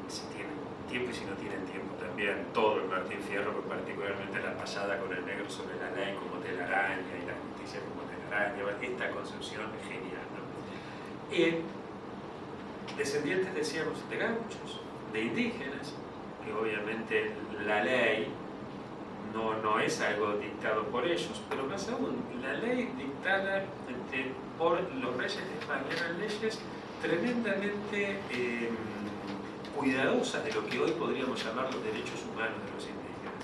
Speaker 1: si tienen tiempo y si no tienen tiempo también, todo el Martín Fierro, pero particularmente la pasada con el negro sobre la ley como telaraña y la justicia como telaraña. Esta concepción es genial, ¿no? Descendientes, decíamos, de gauchos, de indígenas, que obviamente la ley no es algo dictado por ellos, pero más aún, la ley dictada por los reyes de España eran leyes tremendamente cuidadosas de lo que hoy podríamos llamar los derechos humanos de los indígenas.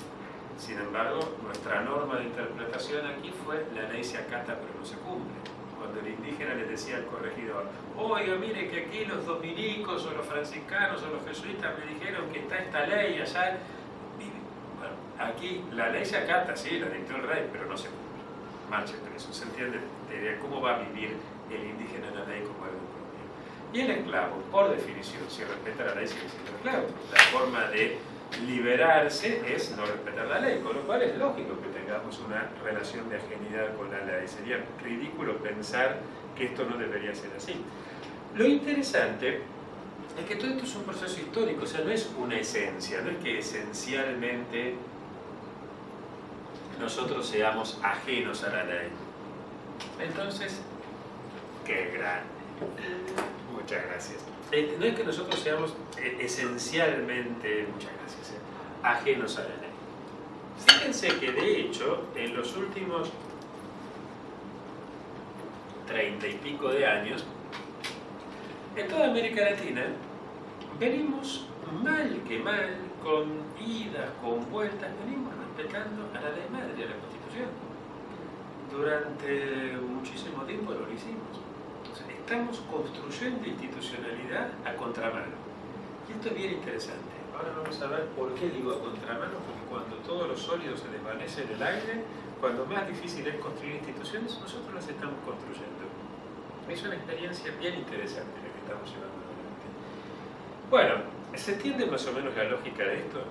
Speaker 1: Sin embargo, nuestra norma de interpretación aquí fue: la ley se acata pero no se cumple. Cuando el indígena les decía al corregidor: oiga, mire que aquí los dominicos o los franciscanos o los jesuitas me dijeron que está esta ley allá. Bueno, aquí la ley se acata, sí, la dictó el rey, pero no se cumple. Marche preso. ¿Se entiende? ¿Cómo va a vivir el indígena en la ley como algo propio? Y el esclavo, por definición, si respeta la ley, sigue siendo esclavo. La forma de liberarse es no respetar la ley, con lo cual es lógico que tengamos una relación de ajenidad con la ley. Sería ridículo pensar que esto no debería ser así. Lo interesante es que todo esto es un proceso histórico, o sea, no es una esencia, no es que esencialmente nosotros seamos ajenos a la ley. Entonces, qué grande. Muchas gracias. No es que nosotros seamos esencialmente, muchas gracias, ajenos a la ley. Fíjense que de hecho, en los últimos 30 y pico de años, en toda América Latina, venimos mal que mal, con idas, con vueltas, venimos respetando a la ley madre, a la Constitución. Durante muchísimo tiempo lo hicimos. Estamos construyendo institucionalidad a contramano. Y esto es bien interesante. Ahora vamos a ver por qué digo a contramano, porque cuando todos los sólidos se desvanecen en el aire, cuando más difícil es construir instituciones, nosotros las estamos construyendo. Es una experiencia bien interesante la que estamos llevando adelante. Bueno, ¿se entiende más o menos la lógica de esto?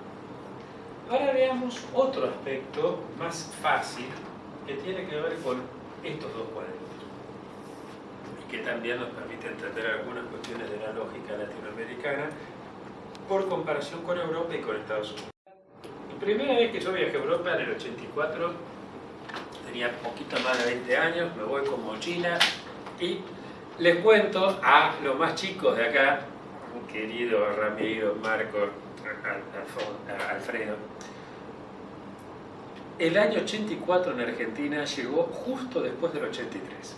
Speaker 1: Ahora veamos otro aspecto más fácil que tiene que ver con estos dos cuadritos, que también nos permite entender algunas cuestiones de la lógica latinoamericana por comparación con Europa y con Estados Unidos. La primera vez que yo viajé a Europa, en el 84, tenía poquito más de 20 años, me voy con mochila y les cuento a los más chicos de acá, querido Ramiro, Marco, Alfredo. El año 84 en Argentina llegó justo después del 83.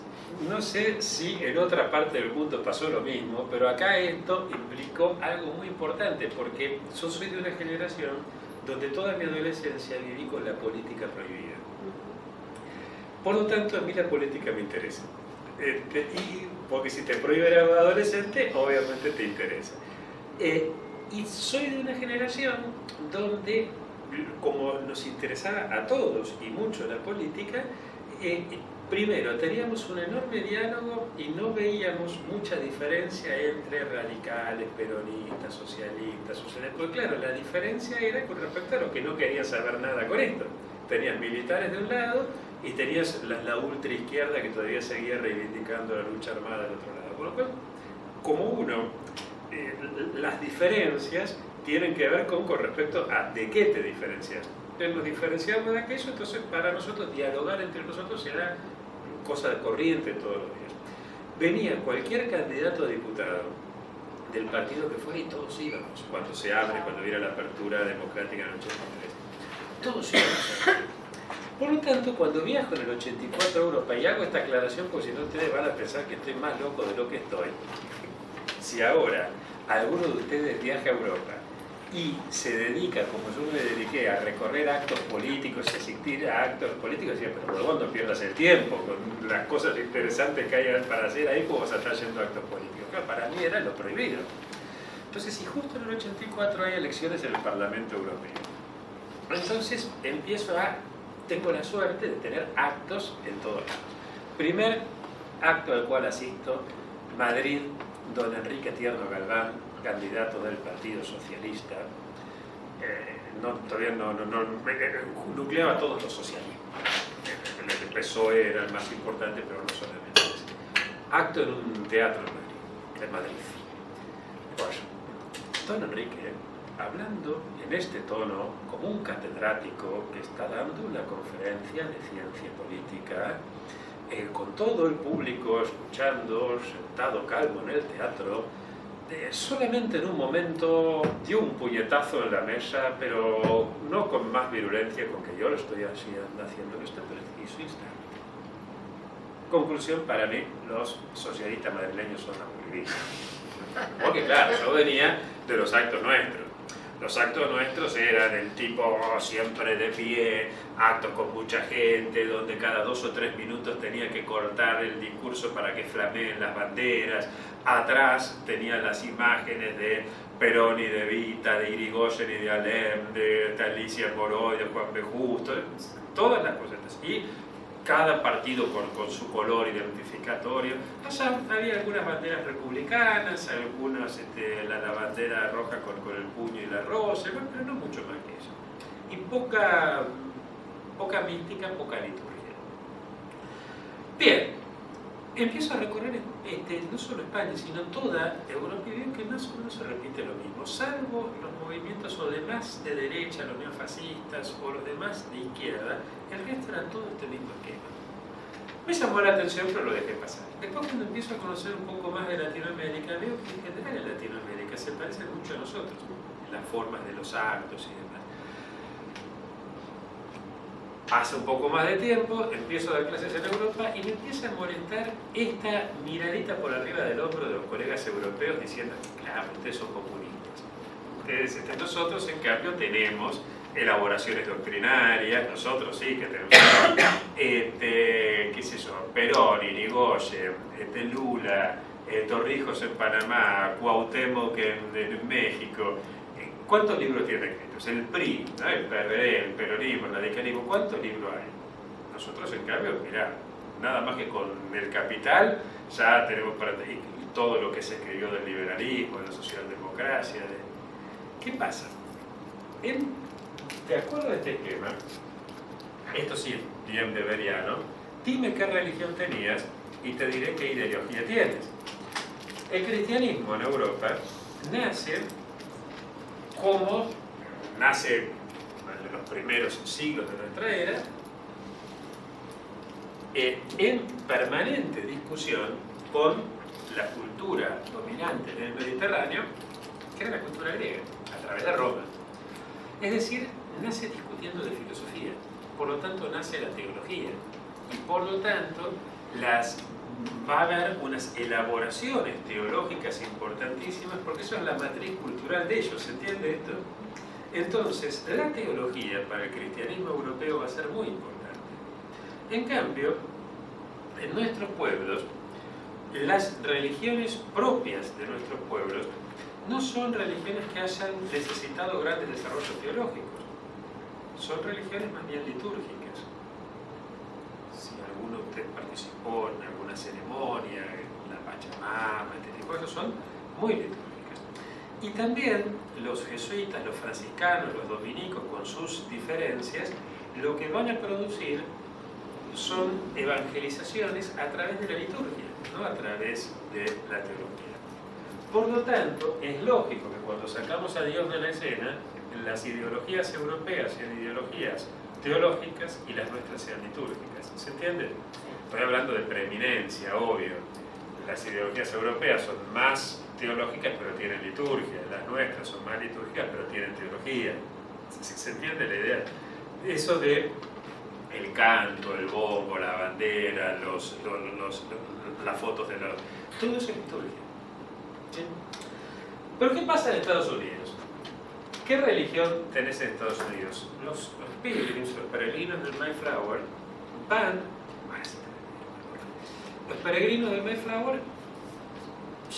Speaker 1: No sé si en otra parte del mundo pasó lo mismo, pero acá esto implicó algo muy importante, porque yo soy de una generación donde toda mi adolescencia viví con la política prohibida. Por lo tanto, a mí la política me interesa. Porque si te prohíben algo de adolescente, obviamente te interesa. Y soy de una generación donde, como nos interesaba a todos y mucho la política, primero, teníamos un enorme diálogo y no veíamos mucha diferencia entre radicales, peronistas, socialistas, porque claro, la diferencia era con respecto a los que no querían saber nada con esto. Tenías militares de un lado y tenías la ultraizquierda que todavía seguía reivindicando la lucha armada del otro lado. Por lo cual, como uno, las diferencias tienen que ver con respecto a de qué te diferencias. Nos diferenciamos de aquello, entonces para nosotros dialogar entre nosotros era cosa de corriente todos los días. Venía cualquier candidato a diputado del partido que fuera y todos íbamos, cuando se abre, cuando viene la apertura democrática en el 83. Todos íbamos. Por lo tanto, cuando viajo en el 84 a Europa, y hago esta aclaración porque si no ustedes van a pensar que estoy más loco de lo que estoy. Si ahora alguno de ustedes viaja a Europa y se dedica, como yo me dediqué, a recorrer actos políticos, a asistir a actos políticos, decía, pero por no pierdas el tiempo con las cosas interesantes que hay para hacer ahí, pues vas a estar yendo a actos políticos. Claro, para mí era lo prohibido. Entonces, si justo en el 84 hay elecciones en el Parlamento Europeo, entonces tengo la suerte de tener actos en todos lados. Primer acto al cual asisto, Madrid, don Enrique Tierno Galván, candidato del Partido Socialista, todavía no nucleaba todos los socialismos. El PSOE era el más importante, pero no solamente ese. Acto en un teatro en Madrid. Bueno, Don Enrique, hablando en este tono como un catedrático que está dando una conferencia de ciencia política, con todo el público escuchando, sentado calmo en el teatro, solamente en un momento dio un puñetazo en la mesa, pero no con más virulencia con que yo lo estoy haciendo en este preciso instante. Conclusión, para mí, los socialistas madrileños son aburridos. Porque claro, eso venía de los actos nuestros. Los actos nuestros eran el tipo siempre de pie, actos con mucha gente, donde cada 2 o 3 minutos tenía que cortar el discurso para que flameen las banderas. Atrás tenía las imágenes de Perón y de Evita, de Irigoyen y de Alem, de Alicia Moroy, de Juan B. Justo, todas las cosas. Y cada partido con su color identificatorio. Allá había algunas banderas republicanas, algunas, la bandera roja con el puño y la rosa, pero no mucho más que eso. Y poca mística, poca liturgia. Bien, empiezo a recorrer no solo España, sino toda Europa, y veo que más o menos se repite lo mismo, salvo los movimientos o demás de derecha, los neofascistas, o los demás de izquierda, el resto era todo este mismo esquema. Me llamó la atención, pero lo dejé pasar. Después, cuando empiezo a conocer un poco más de Latinoamérica, veo que en general en Latinoamérica se parecen mucho a nosotros, en las formas de los actos y demás. Hace un poco más de tiempo, empiezo a dar clases en Europa y me empieza a molestar esta miradita por arriba del hombro de los colegas europeos diciendo, claro, ustedes son comunistas. Ustedes, nosotros, en cambio, tenemos elaboraciones doctrinarias, nosotros sí que tenemos, qué sé yo, Perón, Irigoyen, Lula, Torrijos en Panamá, Cuauhtémoc en México. ¿Cuántos libros tienen escritos? El PRI, ¿no? El PRD, el peronismo, el radicalismo, ¿cuántos libros hay? Nosotros, en cambio, mirá, nada más que con el Capital ya tenemos para todo lo que se escribió del liberalismo, de la socialdemocracia. ¿Qué pasa? De acuerdo a este esquema, esto sí es bien beberiano, dime qué religión tenías y te diré qué ideología tienes. El cristianismo en Europa nace en los primeros siglos de nuestra era, en permanente discusión con la cultura dominante del Mediterráneo, que era la cultura griega, a través de Roma. Es decir, nace discutiendo de filosofía, por lo tanto nace la teología, y por lo tanto va a haber unas elaboraciones teológicas importantísimas, porque eso es la matriz cultural de ellos, ¿se entiende esto? Entonces, la teología para el cristianismo europeo va a ser muy importante. En cambio, en nuestros pueblos, las religiones propias de nuestros pueblos no son religiones que hayan necesitado grandes desarrollos teológicos, son religiones más bien litúrgicas. Si alguno de ustedes participó en alguna ceremonia, en la Pachamama, este tipo de cosas, son muy litúrgicas. Y también los jesuitas, los franciscanos, los dominicos, con sus diferencias, lo que van a producir son evangelizaciones a través de la liturgia, no a través de la teología. Por lo tanto, es lógico que cuando sacamos a Dios de la escena, las ideologías europeas sean ideologías teológicas y las nuestras sean litúrgicas. ¿Se entiende? Estoy hablando de preeminencia, obvio. Las ideologías europeas son más teológicas pero tienen liturgia, las nuestras son más litúrgicas pero tienen teología. ¿Se entiende la idea? Eso de el canto, el bombo, la bandera, las fotos de los... Todo eso es liturgia. ¿Sí? Pero ¿qué pasa en Estados Unidos? ¿Qué religión tenés en Estados Unidos? Los pilgrims, los peregrinos del Mayflower los peregrinos del Mayflower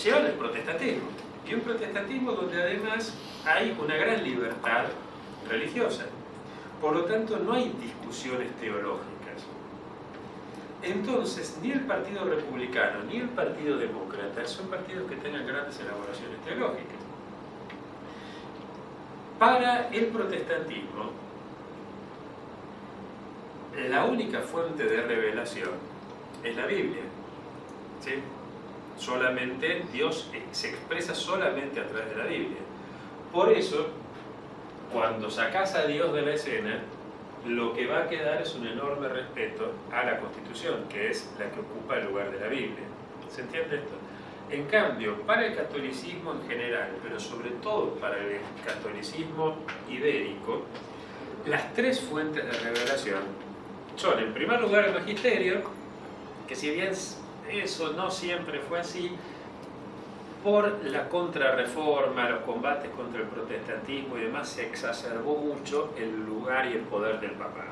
Speaker 1: llevan el protestantismo, y un protestantismo donde además hay una gran libertad religiosa. Por lo tanto, no hay discusiones teológicas. Entonces, ni el Partido Republicano ni el Partido Demócrata son partidos que tengan grandes elaboraciones teológicas. Para el protestantismo, la única fuente de revelación es la Biblia. ¿Sí? Solamente Dios se expresa solamente a través de la Biblia. Por eso, cuando sacás a Dios de la escena, lo que va a quedar es un enorme respeto a la Constitución, que es la que ocupa el lugar de la Biblia. ¿Se entiende esto? En cambio, para el catolicismo en general, pero sobre todo para el catolicismo ibérico, las tres fuentes de revelación son, en primer lugar, el magisterio, que si bien eso no siempre fue así, por la contrarreforma, los combates contra el protestantismo y demás, se exacerbó mucho el lugar y el poder del papado.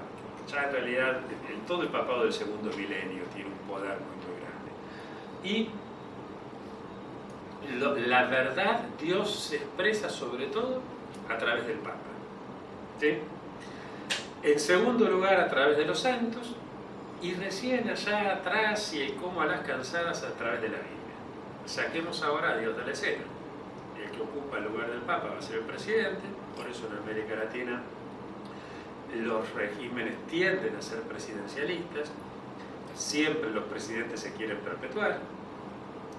Speaker 1: Ya en realidad, todo el papado del segundo milenio tiene un poder muy grande. Y la verdad, Dios se expresa sobre todo a través del Papa. ¿Sí? En segundo lugar, a través de los santos, y recién allá atrás, y como a las cansadas, a través de la Biblia. Saquemos ahora a Dios de la escena. El que ocupa el lugar del Papa va a ser el presidente, por eso en América Latina los regímenes tienden a ser presidencialistas, siempre los presidentes se quieren perpetuar,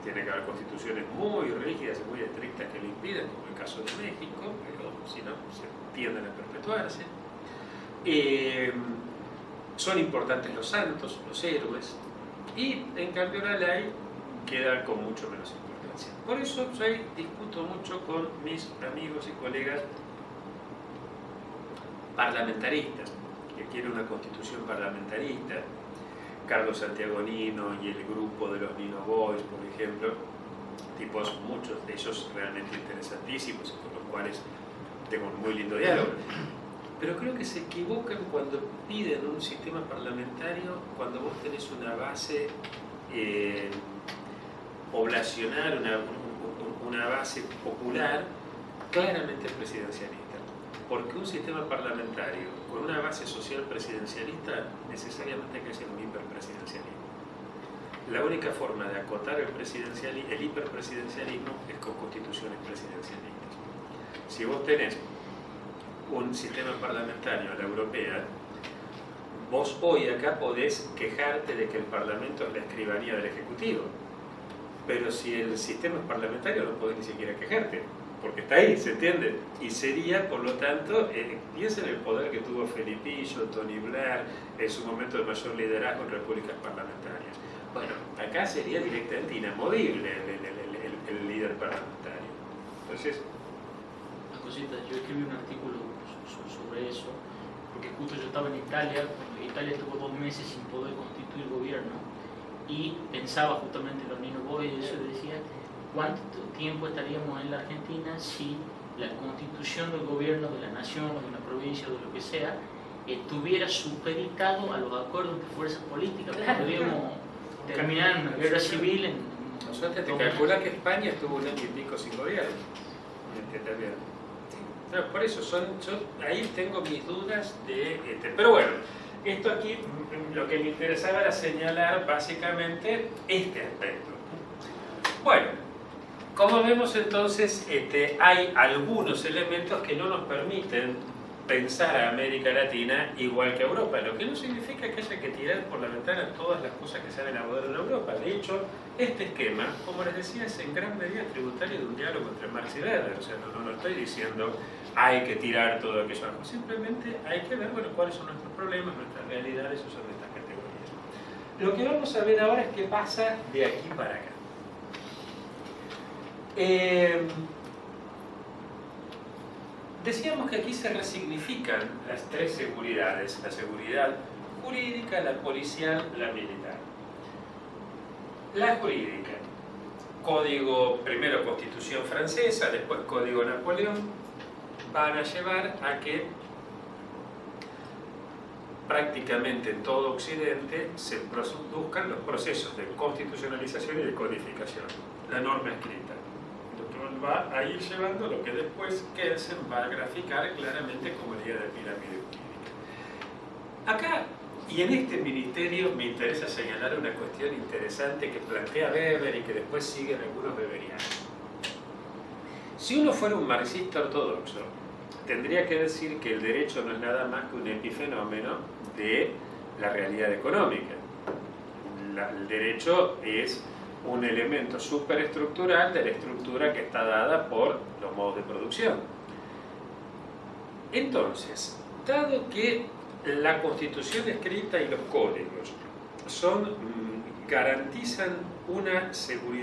Speaker 1: tiene que haber constituciones muy rígidas y muy estrictas que lo impiden, como el caso de México, pero si no, se tienden a perpetuarse. Son importantes los santos, los héroes, y en cambio la ley queda con mucho menos importancia. Por eso yo discuto mucho con mis amigos y colegas parlamentaristas, que quieren una constitución parlamentarista. Carlos Santiagonino y el grupo de los Nino Boys, por ejemplo, tipos, muchos de ellos realmente interesantísimos y con los cuales tengo un muy lindo diálogo. Pero creo que se equivocan cuando piden un sistema parlamentario cuando vos tenés una base poblacional, una base popular claramente presidencialista. Porque un sistema parlamentario con una base social presidencialista necesariamente hay que ser un hiperpresidencialismo. La única forma de acotar el hiperpresidencialismo es con constituciones presidencialistas. Si vos tenés un sistema parlamentario a la europea, vos hoy acá podés quejarte de que el Parlamento es la escribanía del Ejecutivo, pero si el sistema es parlamentario no podés ni siquiera quejarte, porque está ahí, ¿se entiende? Y sería, por lo tanto, piensa en el poder que tuvo Felipillo, Tony Blair, en su momento de mayor liderazgo en repúblicas parlamentarias. Bueno, acá sería directamente inamovible el líder parlamentario. Entonces,
Speaker 2: una cosita, yo escribí un artículo sobre eso, porque justo yo estaba en Italia, cuando Italia estuvo 2 meses sin poder constituir gobierno, y pensaba justamente en los Nino Boys, y eso decía, ¿cuánto tiempo estaríamos en la Argentina si la constitución del gobierno de la nación o de una provincia o de lo que sea estuviera supeditado a los acuerdos de fuerzas políticas? Podríamos terminar una guerra civil en...
Speaker 1: Nosotros te calculas que España estuvo 1 año y pico sin gobierno. ¿Me entiendes bien? No, por eso, yo ahí tengo mis dudas de... pero bueno, esto aquí lo que me interesaba era señalar básicamente este aspecto. Bueno, como vemos entonces, hay algunos elementos que no nos permiten pensar a América Latina igual que a Europa, lo que no significa que haya que tirar por la ventana todas las cosas que se han elaborado en Europa. De hecho, este esquema, como les decía, es en gran medida tributario de un diálogo entre Marx y Weber. O sea, no estoy diciendo hay que tirar todo aquello, simplemente hay que ver, bueno, cuáles son nuestros problemas, nuestras realidades, usando estas categorías. Lo que vamos a ver ahora es qué pasa de aquí para acá. Decíamos que aquí se resignifican las 3 seguridades: la seguridad jurídica, la policial, la militar. La jurídica, código, primero Constitución francesa, después Código Napoleón, van a llevar a que prácticamente en todo Occidente se produzcan los procesos de constitucionalización y de codificación, la norma escrita. Va a ir llevando lo que después Kelsen va a graficar claramente como el día de pirámide jurídica. Acá, y en este ministerio, me interesa señalar una cuestión interesante que plantea Weber y que después siguen algunos weberianos. Si uno fuera un marxista ortodoxo, tendría que decir que el derecho no es nada más que un epifenómeno de la realidad económica. El derecho es un elemento superestructural de la estructura que está dada por los modos de producción. Entonces, dado que la Constitución escrita y los códigos garantizan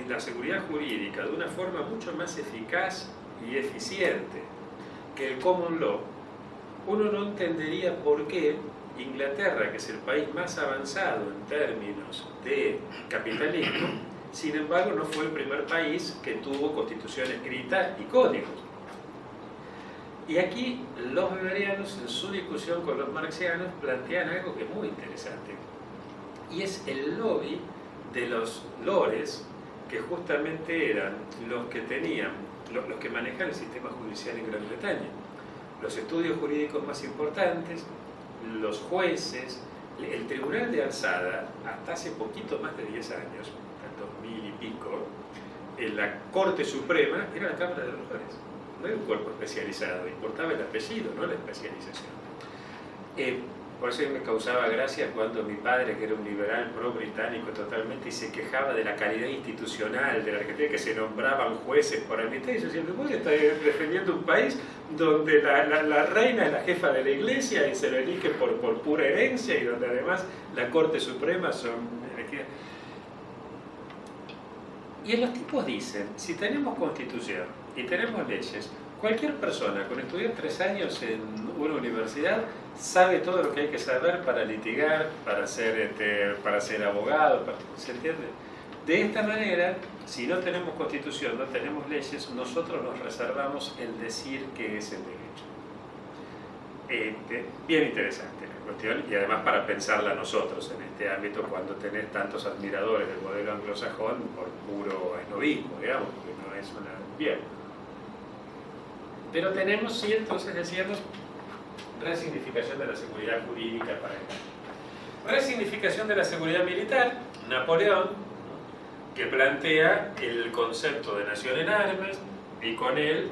Speaker 1: la seguridad jurídica de una forma mucho más eficaz y eficiente que el common law, uno no entendería por qué Inglaterra, que es el país más avanzado en términos de capitalismo, sin embargo no fue el primer país que tuvo constitución escrita y códigos. Y aquí los weberianos, en su discusión con los marxianos, plantean algo que es muy interesante, y es el lobby de los lores, que justamente eran los que los que manejan el sistema judicial en Gran Bretaña. Los estudios jurídicos más importantes, los jueces, el Tribunal de Alzada, hasta hace poquito más de 10 años, hasta 2000 y pico, en la Corte Suprema era la Cámara de los Lores. No era un cuerpo especializado, importaba el apellido, no la especialización. Por eso me causaba gracia cuando mi padre, que era un liberal pro-británico totalmente, y se quejaba de la calidad institucional de la Argentina, que se nombraban jueces por amistad, y yo decía, vos estás defendiendo un país donde la reina es la jefa de la iglesia y se lo elige por pura herencia, y donde además la Corte Suprema son elegidas. Y los tipos dicen, si tenemos constitución y tenemos leyes, cualquier persona con estudiar 3 años en una universidad sabe todo lo que hay que saber para litigar, para ser abogado, ¿se entiende? De esta manera, si no tenemos constitución, no tenemos leyes, nosotros nos reservamos el decir qué es el derecho. Bien interesante la cuestión, y además para pensarla nosotros en este ámbito cuando tenés tantos admiradores del modelo anglosajón por puro esnovismo, digamos, porque no es una... Bien. Pero tenemos, sí, entonces decíamos, resignificación de la seguridad jurídica para el... Resignificación de la seguridad militar, Napoleón, que plantea el concepto de nación en armas, y con él,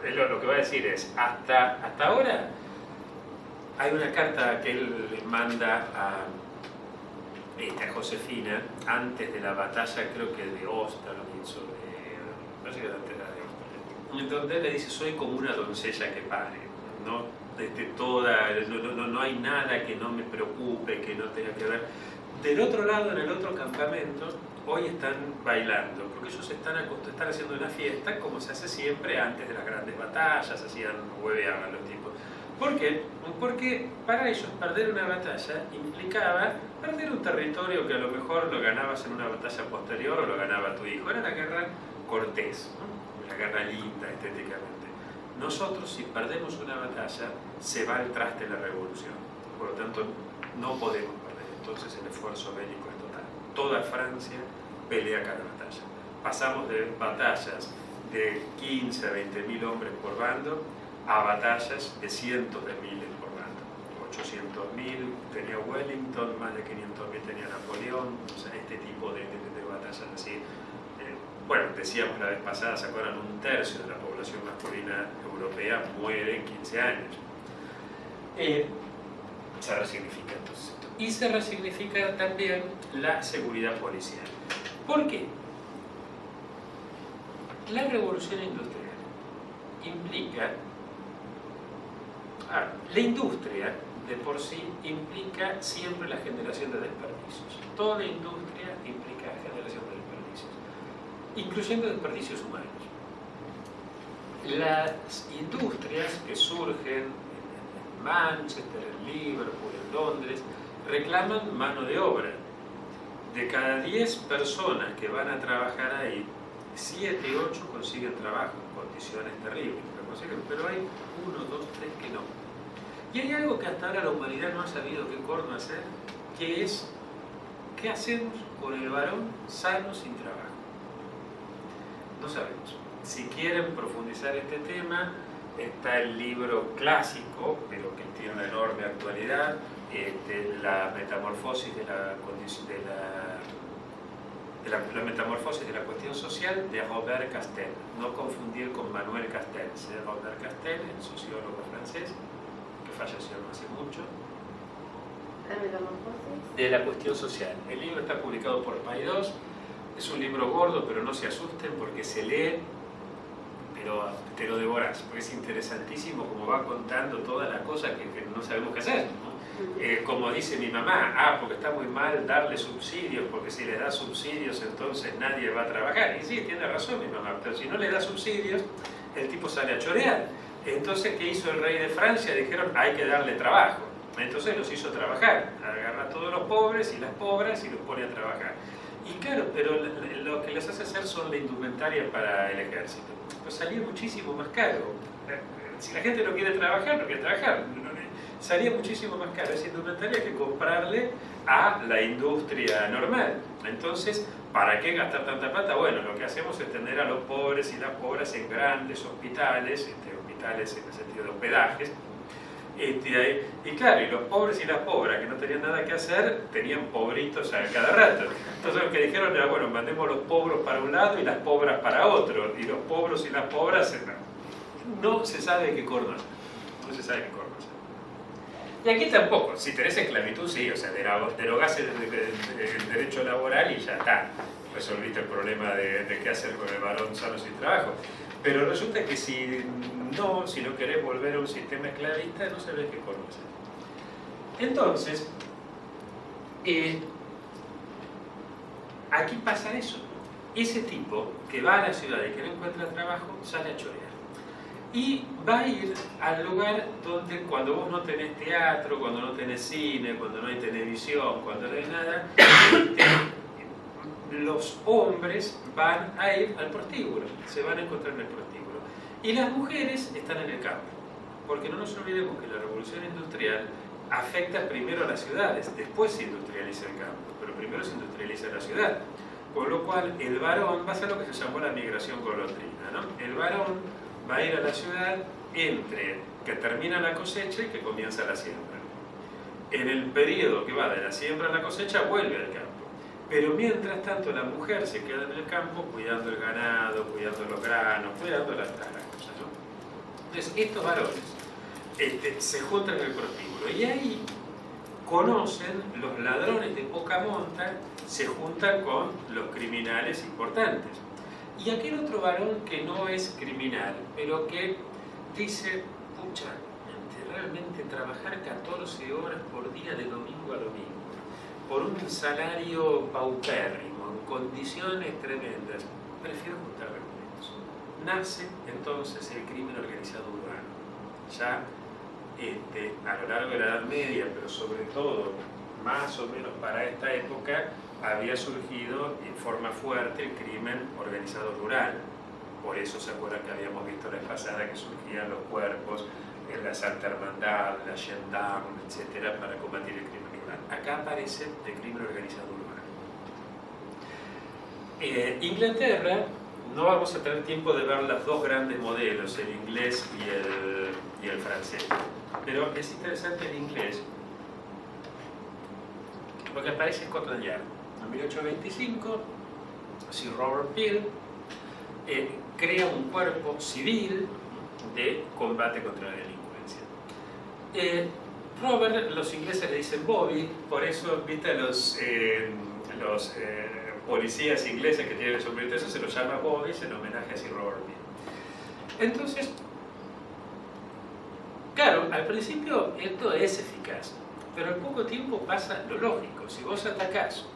Speaker 1: lo que va a decir es, hasta ahora, hay una carta que él le manda a Josefina, antes de la batalla, creo que de Austerlitz, no sé qué antes de Austerlitz, donde él le dice, soy como una doncella que pare, ¿no? No hay nada que no me preocupe, que no tenga que ver. Del otro lado, en el otro campamento, hoy están bailando, porque ellos están haciendo una fiesta como se hace siempre antes de las grandes batallas, hueveaban los tipos. ¿Por qué? Porque para ellos perder una batalla implicaba perder un territorio que a lo mejor lo ganabas en una batalla posterior o lo ganaba tu hijo. Era la guerra cortés, ¿no? La guerra linda estéticamente. Nosotros, si perdemos una batalla, se va al traste la revolución. Por lo tanto, no podemos perder. Entonces el esfuerzo bélico es total. Toda Francia pelea cada batalla. Pasamos de batallas de 15 a 20.000 hombres por bando a batallas de cientos de miles por bando. 800.000 tenía Wellington, más de 500.000 tenía Napoleón, o sea, este tipo de batallas así. Bueno, decíamos la vez pasada, ¿se acuerdan? 1/3 de la población masculina europea muere en 15 años. Se resignifica entonces esto. Y se resignifica también la seguridad policial. ¿Por qué? La revolución industrial implica... la industria de por sí implica siempre la generación de desperdicios. Toda industria implica generación de desperdicios, incluyendo desperdicios humanos. Las industrias que surgen en Manchester, en Liverpool, en Londres, reclaman mano de obra. De cada 10 personas que van a trabajar ahí, 7 u 8 consiguen trabajo en condiciones terribles, pero hay 1, 2, 3 que no. Y hay algo que hasta ahora la humanidad no ha sabido qué corno hacer, que es, ¿qué hacemos con el varón sano sin trabajo? No sabemos. Si quieren profundizar este tema, está el libro clásico, pero que tiene una enorme actualidad, la metamorfosis de la metamorfosis de la cuestión social de Robert Castel. No confundir con Manuel Castells. Robert Castel, el sociólogo francés, que falleció no hace mucho.
Speaker 3: ¿La metamorfosis?
Speaker 1: De la cuestión social. El libro está publicado por Paidós. Es un libro gordo, pero no se asusten porque se lee, te lo devorás, porque es interesantísimo como va contando toda la cosa que no sabemos qué hacer, ¿no? Como dice mi mamá, porque está muy mal darle subsidios, porque si le das subsidios entonces nadie va a trabajar. Y sí, tiene razón mi mamá, pero si no le da subsidios, el tipo sale a chorear. Entonces, ¿qué hizo el rey de Francia? Dijeron, hay que darle trabajo. Entonces los hizo trabajar, agarra a todos los pobres y las pobres y los pone a trabajar. Y claro, pero lo que les hace hacer son la indumentaria para el ejército. Pues salía muchísimo más caro. Si la gente no quiere trabajar, no quiere trabajar. Salía muchísimo más caro esa indumentaria que comprarle a la industria normal. Entonces, ¿para qué gastar tanta plata? Bueno, lo que hacemos es tener a los pobres y las pobres en grandes hospitales, hospitales en el sentido de hospedajes. Y claro, y los pobres y las pobres que no tenían nada que hacer, tenían pobritos a cada rato. Entonces lo que dijeron era, bueno, mandemos los pobres para un lado y las pobres para otro. Y los pobres y las pobres, no se sabe qué corno hacer. No se sabe qué corno hacer. Y aquí tampoco, si tenés esclavitud, sí, o sea, derogás el derecho laboral y ya está. Resolviste el problema de qué hacer con el varón sano sin trabajo. Pero resulta que si no querés volver a un sistema esclavista, no sabés qué corno hacer. Entonces, aquí pasa eso. Ese tipo que va a la ciudad y que no encuentra trabajo, sale a chorear. Y va a ir al lugar donde cuando vos no tenés teatro, cuando no tenés cine, cuando no hay televisión, cuando no hay nada, los hombres van a ir al prostíbulo, se van a encontrar en el prostíbulo. Y las mujeres están en el campo, porque no nos olvidemos que la revolución industrial afecta primero a las ciudades, después se industrializa el campo, pero primero se industrializa la ciudad. Con lo cual el varón va a ser lo que se llamó la migración golondrina, ¿no? El varón va a ir a la ciudad entre que termina la cosecha y que comienza la siembra. En el periodo que va de la siembra a la cosecha vuelve al campo. Pero mientras tanto la mujer se queda en el campo cuidando el ganado, cuidando los granos, cuidando las cosas, ¿no? Entonces estos varones se juntan en el prostíbulo y ahí conocen los ladrones de poca monta, se juntan con los criminales importantes. Y aquel otro varón que no es criminal, pero que dice, pucha, realmente trabajar 14 horas por día de domingo a domingo, por un salario paupérrimo, en condiciones tremendas, prefiero juntarme con ellos. Nace entonces el crimen organizado urbano. Ya a lo largo de la Edad Media, pero sobre todo, más o menos para esta época, había surgido en forma fuerte el crimen organizado rural. Por eso se acuerdan que habíamos visto la vez pasada que surgían los cuerpos en la Santa Hermandad, la Gendarme, etc., para combatir el crimen rural. Acá aparece el crimen organizado urbano. Inglaterra, no vamos a tener tiempo de ver los dos grandes modelos, el inglés y el francés, pero es interesante el inglés porque aparece Scotland Yard. En 1825, Sir Robert Peel crea un cuerpo civil de combate contra la delincuencia. Robert, los ingleses le dicen Bobby, por eso, viste, los policías ingleses que tienen el sombrero, eso se lo llama Bobby, en homenaje a Sir Robert Peel. Entonces, claro, al principio esto es eficaz, pero al poco tiempo pasa lo lógico. Si vos atacás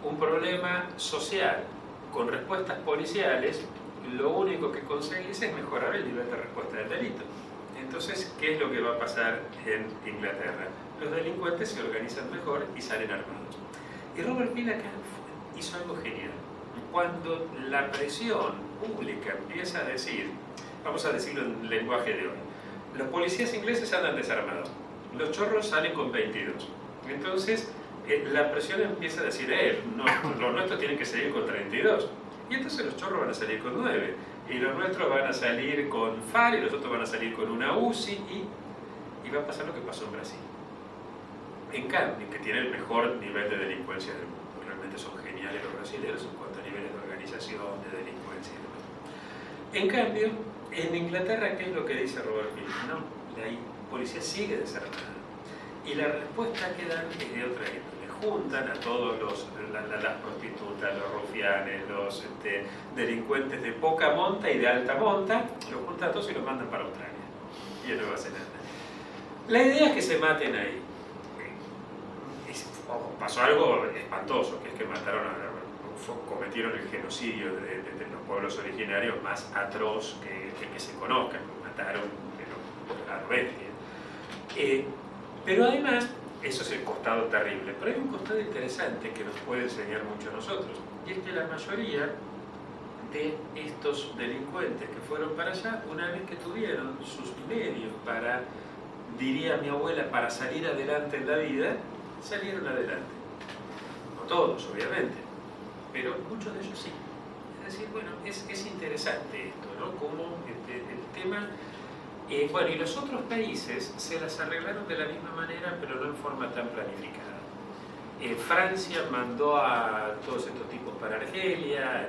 Speaker 1: un problema social con respuestas policiales, lo único que conseguís es mejorar el nivel de respuesta del delito. Entonces, ¿qué es lo que va a pasar en Inglaterra? Los delincuentes se organizan mejor y salen armados. Y Robert Peel acá hizo algo genial. Cuando la presión pública empieza a decir, vamos a decirlo en lenguaje de hoy, los policías ingleses andan desarmados, los chorros salen con 22. Entonces, la presión empieza a decir, los nuestros tienen que salir con 32. Y entonces los chorros van a salir con 9. Y los nuestros van a salir con FAR y los otros van a salir con una UCI y va a pasar lo que pasó en Brasil. En cambio, que tiene el mejor nivel de delincuencia del mundo. Realmente son geniales los brasileños en cuanto a niveles de organización, de delincuencia y demás. En cambio, en Inglaterra, ¿qué es lo que dice Robert Peel? No, la policía sigue desarmada. Y la respuesta que dan es de otra índole. Juntan a todos las prostitutas, los rufianes, los delincuentes de poca monta y de alta monta, los juntan a todos y los mandan para Australia y a Nueva Zelanda. La idea es que se maten ahí. Pasó algo espantoso, que es que cometieron el genocidio de los pueblos originarios más atroz que se conozcan. Mataron a lo bestia. Pero además, eso es el costado terrible, pero hay un costado interesante que nos puede enseñar mucho a nosotros, y es que la mayoría de estos delincuentes que fueron para allá, una vez que tuvieron sus medios para, diría mi abuela, para salir adelante en la vida, salieron adelante. No todos, obviamente, pero muchos de ellos sí. Es decir, bueno, es interesante esto, ¿no? Como el tema... bueno, y los otros países se las arreglaron de la misma manera, pero no en forma tan planificada. Francia mandó a todos estos tipos para Argelia,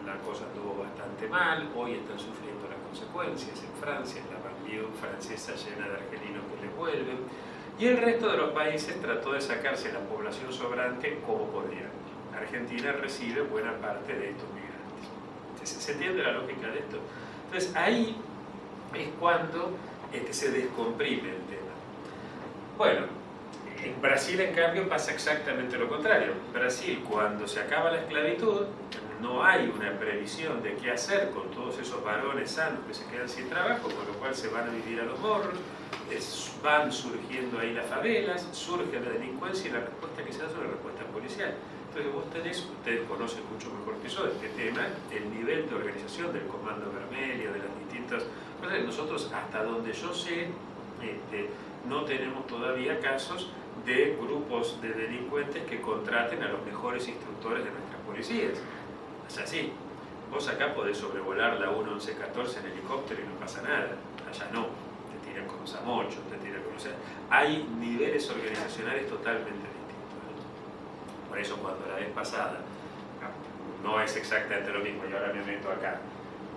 Speaker 1: la cosa estuvo bastante mal, hoy están sufriendo las consecuencias en Francia, la banlieue francesa llena de argelinos que les vuelven, y el resto de los países trató de sacarse la población sobrante como podía. Argentina recibe buena parte de estos migrantes. ¿Se entiende la lógica de esto? Entonces ahí es cuando se descomprime el tema. Bueno, en Brasil en cambio pasa exactamente lo contrario. En Brasil, cuando se acaba la esclavitud, no hay una previsión de qué hacer con todos esos varones sanos que se quedan sin trabajo, con lo cual se van a vivir a los morros, van surgiendo ahí las favelas, surge la delincuencia y la respuesta que se da es una respuesta policial. Entonces vos tenés, ustedes conocen mucho mejor que yo este tema, el nivel de organización del Comando Vermelho, de las distintas cosas. Nosotros, hasta donde yo sé, no tenemos todavía casos de grupos de delincuentes que contraten a los mejores instructores de nuestras policías. Es así. Vos acá podés sobrevolar la 1114 en helicóptero y no pasa nada. Allá no. Te tiran con los amochos, te tiran con los... Hay niveles organizacionales totalmente distintos. Por eso cuando la vez pasada, no es exactamente lo mismo, y ahora me meto acá,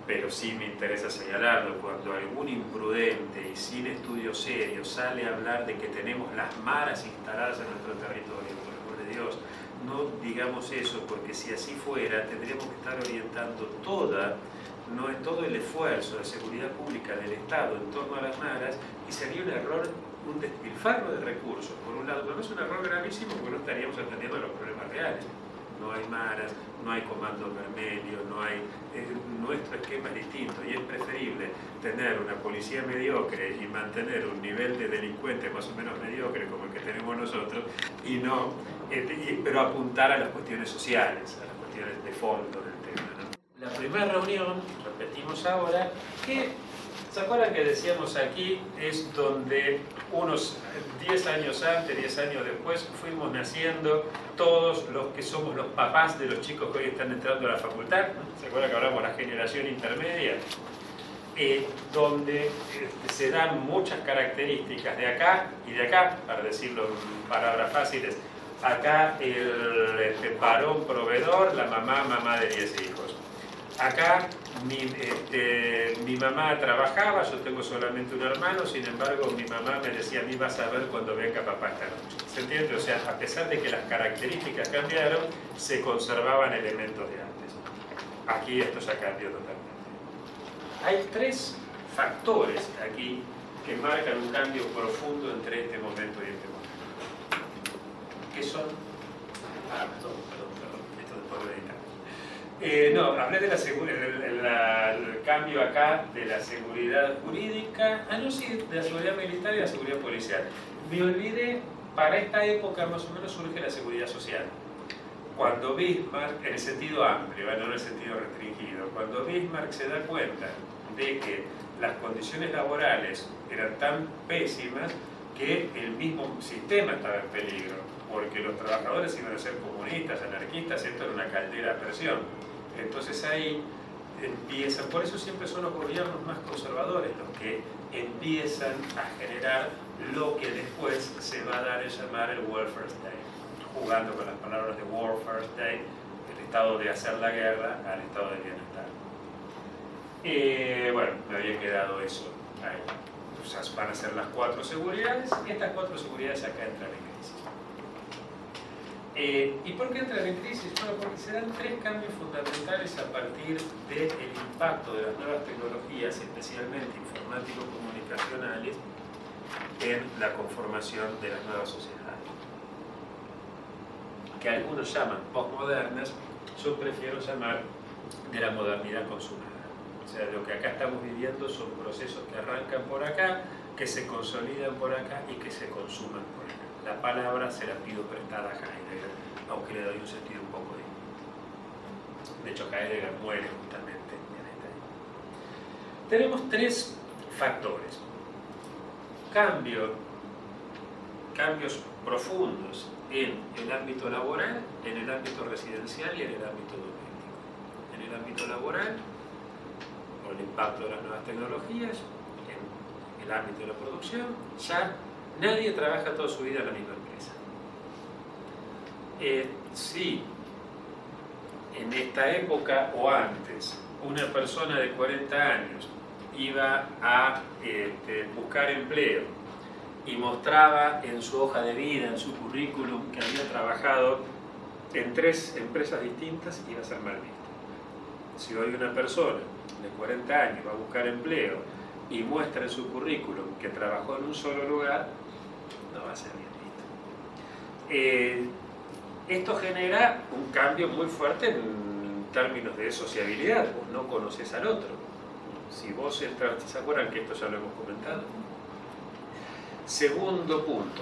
Speaker 1: pero sí me interesa señalarlo, cuando algún imprudente y sin estudios serios sale a hablar de que tenemos las maras instaladas en nuestro territorio, por el amor de Dios, no digamos eso, porque si así fuera, tendríamos que estar orientando todo el esfuerzo de seguridad pública del Estado en torno a las maras, y sería un error, un despilfarro de recursos, por un lado, pero no es un error gravísimo porque no estaríamos atendiendo a los problemas reales. No hay maras, no hay Comando Vermelho, no hay... nuestro esquema es distinto y es preferible tener una policía mediocre y mantener un nivel de delincuente más o menos mediocre como el que tenemos nosotros, y no, pero apuntar a las cuestiones sociales, a las cuestiones de fondo del tema, ¿no? La primera reunión, repetimos ahora, que ¿se acuerdan que decíamos aquí? Es donde unos 10 años antes, 10 años después, fuimos naciendo todos los que somos los papás de los chicos que hoy están entrando a la facultad. ¿Se acuerdan que hablamos de la generación intermedia? Donde se dan muchas características de acá y de acá, para decirlo en palabras fáciles. Acá el varón proveedor, la mamá de 10 hijos. Acá mi mamá trabajaba, yo tengo solamente un hermano, sin embargo mi mamá me decía: a mí vas a ver cuando venga papá esta noche. ¿Se entiende? O sea, a pesar de que las características cambiaron, se conservaban elementos de antes. Aquí esto ya cambió totalmente. Hay 3 factores aquí que marcan un cambio profundo entre este momento y este momento. ¿Qué son? Perdón, esto después lo editamos. No, hablé de el cambio acá de la seguridad jurídica, de la seguridad militar y la seguridad policial. Me olvidé, para esta época más o menos surge la seguridad social. Cuando Bismarck, en el sentido amplio, no en el sentido restringido, cuando Bismarck se da cuenta de que las condiciones laborales eran tan pésimas que el mismo sistema estaba en peligro, porque los trabajadores iban a ser comunistas, anarquistas, esto era una caldera a presión. Entonces ahí empiezan, por eso siempre son los gobiernos más conservadores los que empiezan a generar lo que después se va a dar a llamar el welfare state, jugando con las palabras de warfare state, el estado de hacer la guerra al estado de bienestar. Bueno, me había quedado eso ahí. van a ser las 4 seguridades, y estas 4 seguridades acá entran en crisis. ¿Y por qué entran en crisis? Bueno, porque se dan 3 cambios fundamentales a partir del impacto de las nuevas tecnologías, especialmente informático-comunicacionales, en la conformación de las nuevas sociedades, que algunos llaman postmodernas. Yo prefiero llamar de la modernidad consumada. O sea, lo que acá estamos viviendo son procesos que arrancan por acá, que se consolidan por acá y que se consuman por acá. La palabra se la pido prestada a Heidegger, aunque le doy un sentido un poco de hecho, Heidegger muere justamente en esta época. Tenemos 3 factores. Cambios profundos en el ámbito laboral, en el ámbito residencial y en el ámbito doméstico. En el ámbito laboral, por el impacto de las nuevas tecnologías, en el ámbito de la producción, ya nadie trabaja toda su vida en la misma empresa. Si en esta época o antes una persona de 40 años iba a buscar empleo y mostraba en su hoja de vida, en su currículum, que había trabajado en 3 empresas distintas, iba a ser mal visto. Si hoy una persona de 40 años va a buscar empleo y muestra en su currículum que trabajó en un solo lugar, no va a ser bien visto. Esto genera un cambio muy fuerte en términos de sociabilidad. Vos no conoces al otro. Si vos entras, ¿se acuerdan que esto ya lo hemos comentado? Segundo punto,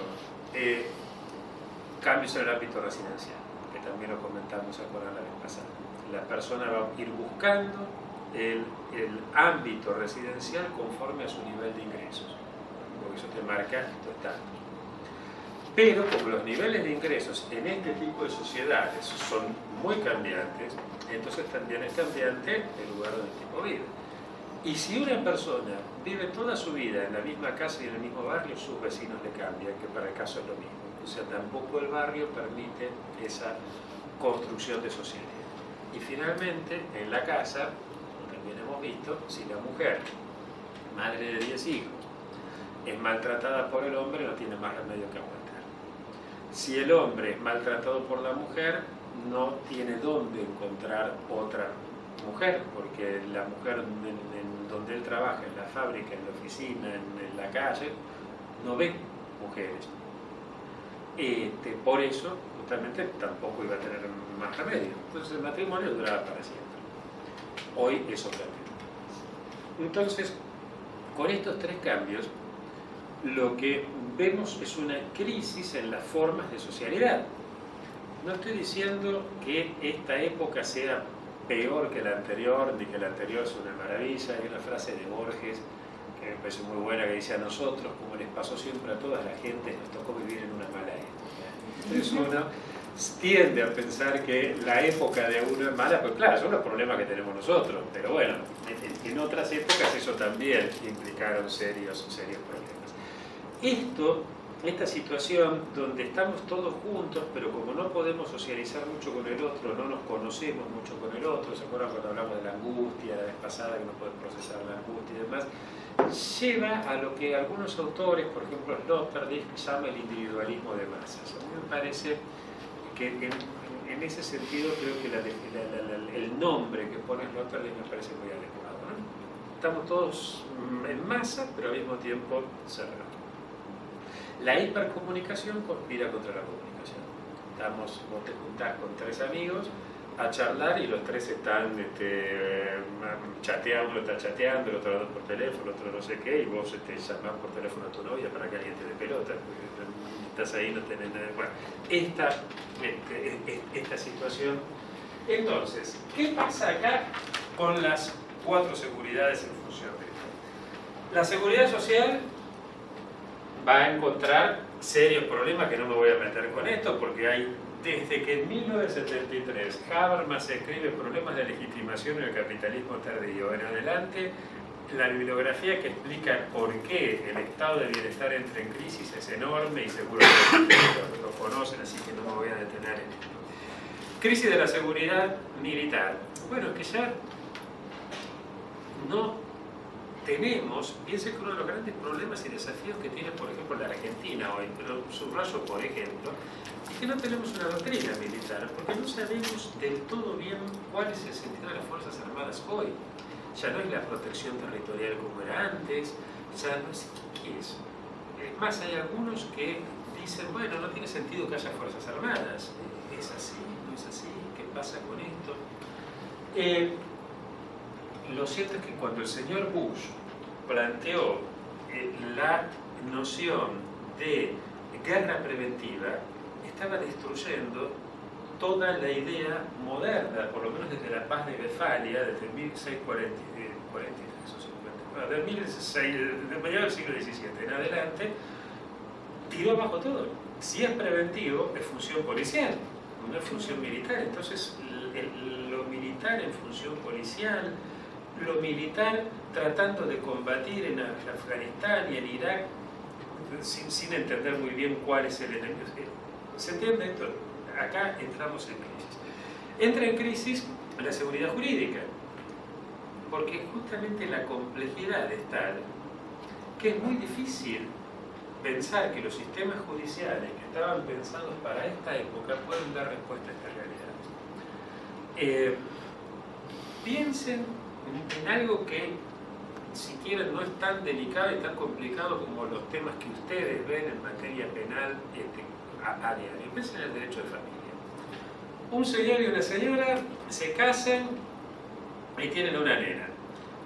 Speaker 1: cambios en el ámbito residencial, que también lo comentamos, ¿se acuerdan la vez pasada? La persona va a ir buscando el ámbito residencial conforme a su nivel de ingresos, porque eso te marca tu estatus. Pero como los niveles de ingresos en este tipo de sociedades son muy cambiantes, entonces también es cambiante el lugar donde el tipo vive. Y si una persona vive toda su vida en la misma casa y en el mismo barrio, sus vecinos le cambian, que para el caso es lo mismo. O sea, tampoco el barrio permite esa construcción de sociedad. Y finalmente, en la casa, también hemos visto, si la mujer, madre de 10 hijos, es maltratada por el hombre, no tiene más remedio que aguantar. Si el hombre es maltratado por la mujer, no tiene dónde encontrar otra mujer, porque la mujer en donde él trabaja, en la fábrica, en la oficina, en la calle, no ve mujeres. Por eso, justamente, tampoco iba a tener más remedio. Entonces el matrimonio duraba para siempre. Hoy eso cambió. Entonces, con estos 3 cambios, lo que vemos es una crisis en las formas de socialidad. No estoy diciendo que esta época sea peor que la anterior, ni que la anterior sea una maravilla. Hay una frase de Borges que me parece muy buena que dice: a nosotros, como les pasó siempre a toda la gente, nos tocó vivir en una mala época. Entonces uno tiende a pensar que la época de uno es mala, pues claro, son los problemas que tenemos nosotros, pero bueno, en otras épocas eso también implicaron serios problemas. Esta situación donde estamos todos juntos, pero como no podemos socializar mucho con el otro, no nos conocemos mucho con el otro, ¿se acuerdan cuando hablamos de la angustia la vez pasada, que no podemos procesar la angustia y demás? Lleva a lo que algunos autores, por ejemplo Sloterdijk, llama el individualismo de masas. A mí me parece que en ese sentido creo que el nombre que pone Sloterdijk me parece muy adecuado, ¿no? Estamos todos en masa, pero al mismo tiempo cerrados. La hipercomunicación conspira contra la comunicación. Vos te juntás con 3 amigos a charlar y los 3 están chateando, está chateando, el otro hablando por teléfono, el otro no sé qué, y vos llamás por teléfono a tu novia para que alguien te dé pelota, porque estás ahí, no tenés nada. Bueno, esta situación. Entonces, ¿qué pasa acá con las 4 seguridades en función de esto? La seguridad social va a encontrar serios problemas, que no me voy a meter con esto, porque hay, desde que en 1973 Habermas escribe Problemas de legitimación en el capitalismo tardío en adelante, la bibliografía que explica por qué el estado de bienestar entra en crisis es enorme y seguro que lo conocen, así que no me voy a detener en esto. Crisis de la seguridad militar. Bueno, es que ya no tenemos, piensen que uno de los grandes problemas y desafíos que tiene, por ejemplo, la Argentina hoy, pero subrayo por ejemplo, es que no tenemos una doctrina militar, porque no sabemos del todo bien cuál es el sentido de las Fuerzas Armadas hoy. Ya no es la protección territorial como era antes, ya no es qué es. Es más, hay algunos que dicen, bueno, no tiene sentido que haya Fuerzas Armadas. ¿Es así? ¿No es así? ¿Qué pasa con esto? Lo cierto es que cuando el señor Bush planteó la noción de guerra preventiva, estaba destruyendo toda la idea moderna, por lo menos desde la paz de Westfalia, desde 1643 o 50, de mediados del siglo XVII en adelante, tiró abajo todo. Si es preventivo, es función policial, no es función militar. Entonces, lo militar en función policial, lo militar tratando de combatir en Afganistán y en Irak, sin entender muy bien cuál es el enemigo. ¿Se entiende esto? Acá entramos en crisis. Entra en crisis la seguridad jurídica, porque justamente la complejidad es tal que es muy difícil pensar que los sistemas judiciales que estaban pensados para esta época pueden dar respuesta a esta realidad. Piensen en algo que, si quieren, no es tan delicado y tan complicado como los temas que ustedes ven en materia penal a diario. Piensen en el derecho de familia. Un señor y una señora se casan y tienen una nena.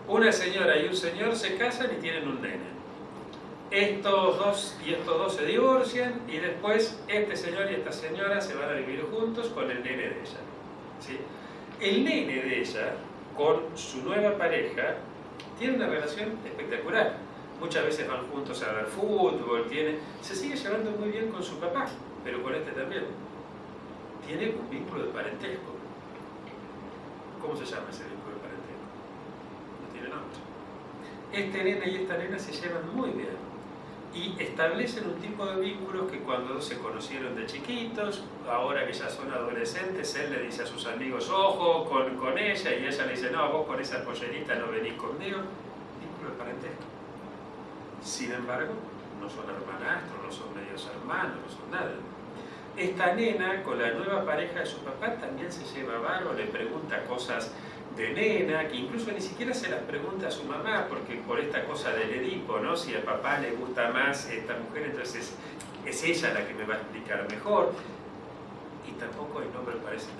Speaker 1: Una señora y un señor se casan y tienen un nene. Estos dos se divorcian y después este señor y esta señora se van a vivir juntos con el nene de ella. ¿Sí? El nene de ella, con su nueva pareja, tiene una relación espectacular. Muchas veces van juntos a ver fútbol, se sigue llevando muy bien con su papá, pero con este también. Tiene un vínculo de parentesco. ¿Cómo se llama ese vínculo de parentesco? No tiene nombre. Este nene y esta nena se llevan muy bien y establecen un tipo de vínculos que cuando se conocieron de chiquitos, ahora que ya son adolescentes, él le dice a sus amigos, ojo con ella, y ella le dice, no, vos con esa pollerita no venís conmigo. Vínculo de parentesco. Sin embargo, no son hermanastros, no son medios hermanos, no son nada. Esta nena, con la nueva pareja de su papá, también se lleva bárbaro, le pregunta cosas de nena, que incluso ni siquiera se las pregunta a su mamá, porque por esta cosa del Edipo, ¿no? Si al papá le gusta más esta mujer, entonces es ella la que me va a explicar mejor. Y tampoco hay nombre para esta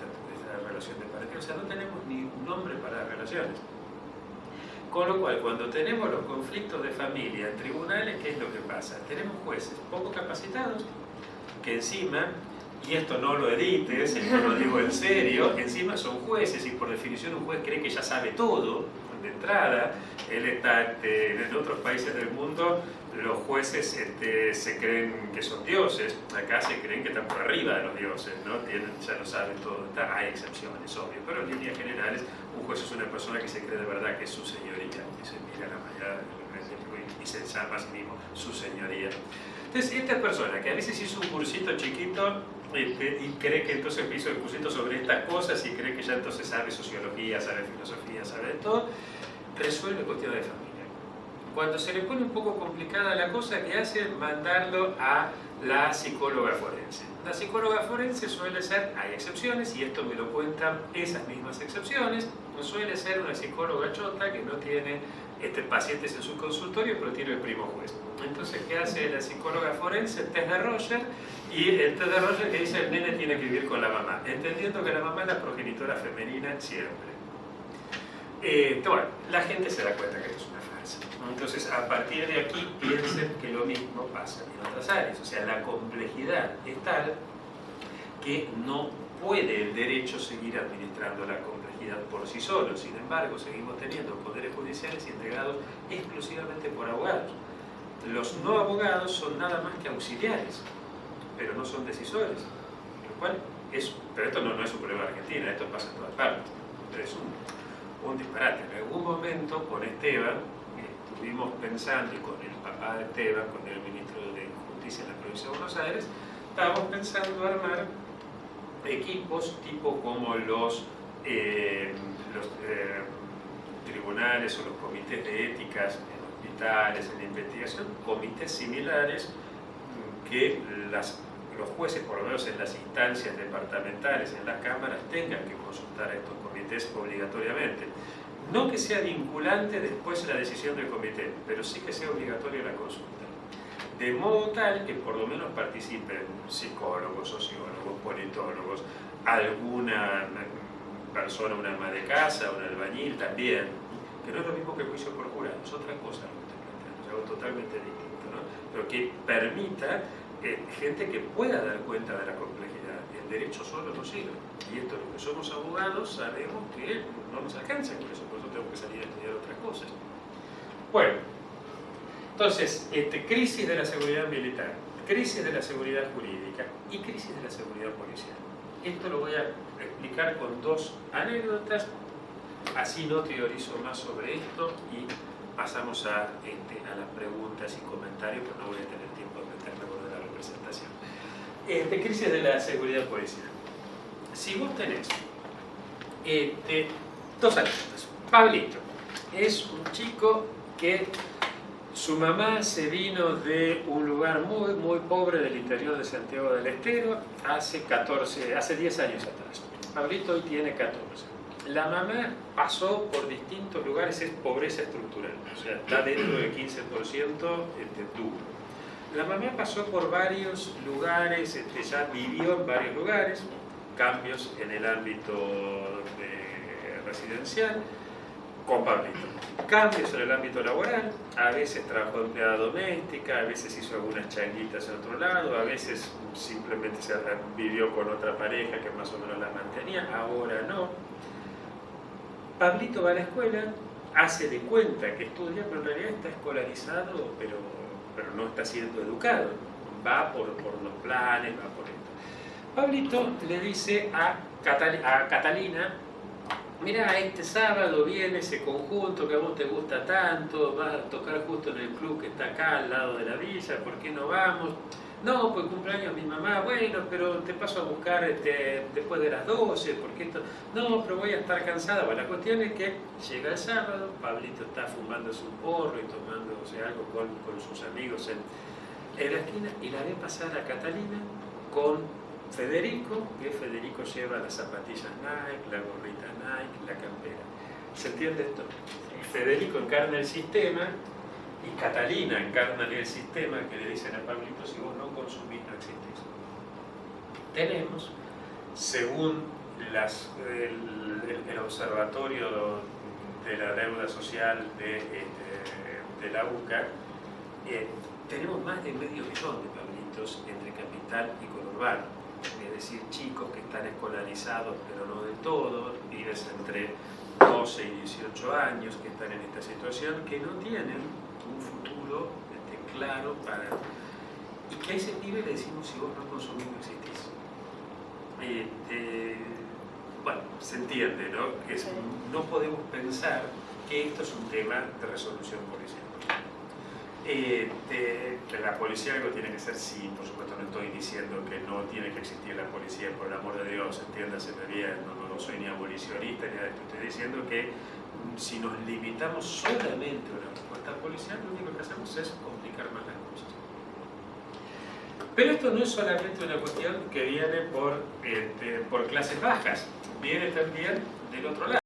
Speaker 1: relación de pareja. O sea, no tenemos ni nombre para las relaciones. Con lo cual, cuando tenemos los conflictos de familia en tribunales, ¿qué es lo que pasa? Tenemos jueces poco capacitados, que encima, y esto no lo edites, esto lo digo en serio, encima son jueces y por definición un juez cree que ya sabe todo de entrada. Él está en otros países del mundo, los jueces se creen que son dioses, acá se creen que están por arriba de los dioses, ¿no? Ya lo saben todo. Hay excepciones, obvio, pero en líneas generales un juez es una persona que se cree de verdad que es su señoría, y se mira a la mañana y se llama a sí mismo su señoría. Entonces, esta persona que a veces hizo un cursito chiquito y cree que entonces hizo el cursito sobre estas cosas y cree que ya entonces sabe sociología, sabe filosofía, sabe de todo, resuelve cuestiones de familia. Cuando se le pone un poco complicada la cosa, ¿qué hace? Mandarlo a la psicóloga forense. La psicóloga forense suele ser, hay excepciones, y esto me lo cuentan esas mismas excepciones, suele ser una psicóloga chota que no tiene pacientes en su consultorio, pero tiene el primo juez. Entonces, ¿qué hace la psicóloga forense? El test de Roger, y el test de Roger que dice el nene tiene que vivir con la mamá, entendiendo que la mamá es la progenitora femenina siempre. Bueno, la gente se da cuenta que esto es una farsa. Entonces, a partir de aquí, piensen que lo mismo pasa en otras áreas. O sea, la complejidad es tal que no puede el derecho seguir administrando la complejidad por sí solo. Sin embargo, seguimos teniendo poderes judiciales integrados exclusivamente por abogados. Los no abogados son nada más que auxiliares, pero no son decisores. Lo cual pero esto no es un problema de Argentina, esto pasa en todas partes. Pero es un disparate. En algún momento con Esteban estuvimos pensando, y con el papá de Esteban, con el ministro de Justicia en la provincia de Buenos Aires, estábamos pensando armar equipos tipo como los tribunales o los comités de éticas en hospitales, en investigación, comités similares que los jueces, por lo menos en las instancias departamentales, en las cámaras, tengan que consultar a estos comités obligatoriamente. No que sea vinculante después la decisión del comité, pero sí que sea obligatoria la consulta. De modo tal que por lo menos participen psicólogos, sociólogos, politólogos, alguna persona, una ama de casa, un albañil también, que no es lo mismo que el juicio por jurado, es otra cosa lo que estoy planteando, es algo totalmente distinto, ¿no? Pero que permita gente que pueda dar cuenta de la complejidad. El derecho solo no sirve. Y esto, los que somos abogados, sabemos que no nos alcanza con eso, por eso tenemos que salir a estudiar otras cosas. Bueno, entonces, crisis de la seguridad militar, crisis de la seguridad jurídica y crisis de la seguridad policial. Esto lo voy a explicar con dos anécdotas, así no teorizo más sobre esto y pasamos a las preguntas y comentarios, pero no voy a tener tiempo de meterme con la representación. Crisis de la seguridad policial. Si vos tenés dos anécdotas. Pablito es un chico que su mamá se vino de un lugar muy, muy pobre del interior de Santiago del Estero hace 10 años atrás. Pablito hoy tiene 14. La mamá pasó por distintos lugares, es pobreza estructural, o sea, está dentro del 15% duro. La mamá pasó por varios lugares, ya vivió en varios lugares, cambios en el ámbito residencial, con Pablito. Cambios en el ámbito laboral, a veces trabajó de empleada doméstica, a veces hizo algunas changuitas en otro lado, a veces simplemente vivió con otra pareja que más o menos la mantenía, ahora no. Pablito va a la escuela, hace de cuenta que estudia, pero en realidad está escolarizado, pero no está siendo educado. Va por los planes, va por esto. Pablito le dice a Catalina: mira, este sábado viene ese conjunto que a vos te gusta tanto, vas a tocar justo en el club que está acá al lado de la villa, ¿por qué no vamos? No, pues cumpleaños mi mamá, bueno, pero te paso a buscar después de las 12, porque esto... No, pero voy a estar cansada. Bueno, la cuestión es que llega el sábado, Pablito está fumándose un porro y tomándose algo con sus amigos en la esquina, y la ve pasar a Catalina con Federico, que Federico lleva las zapatillas Nike, la gorrita Nike, la campera. ¿Se entiende esto? Federico encarna el sistema y Catalina encarna el sistema que le dicen a Pablito: si vos no consumís, no existís. Tenemos, según el Observatorio de la Deuda Social de la UCA, tenemos más de medio millón de Pablitos entre capital y conurbano. Es decir, chicos que están escolarizados pero no del todo, pibes entre 12 y 18 años que están en esta situación, que no tienen un futuro claro para... Y que a ese pibe le decimos: si vos no consumís, no existís. Bueno, se entiende, ¿no? No podemos pensar que esto es un tema de resolución policial. La policía algo tiene que ser, sí, por supuesto, no estoy diciendo que no tiene que existir la policía, por el amor de Dios, entiéndaseme bien, no soy ni abolicionista ni nada de esto. Estoy diciendo que si nos limitamos solamente a una respuesta policial, lo único que hacemos es complicar más las cosas. Pero esto no es solamente una cuestión que viene por clases bajas, viene también del otro lado.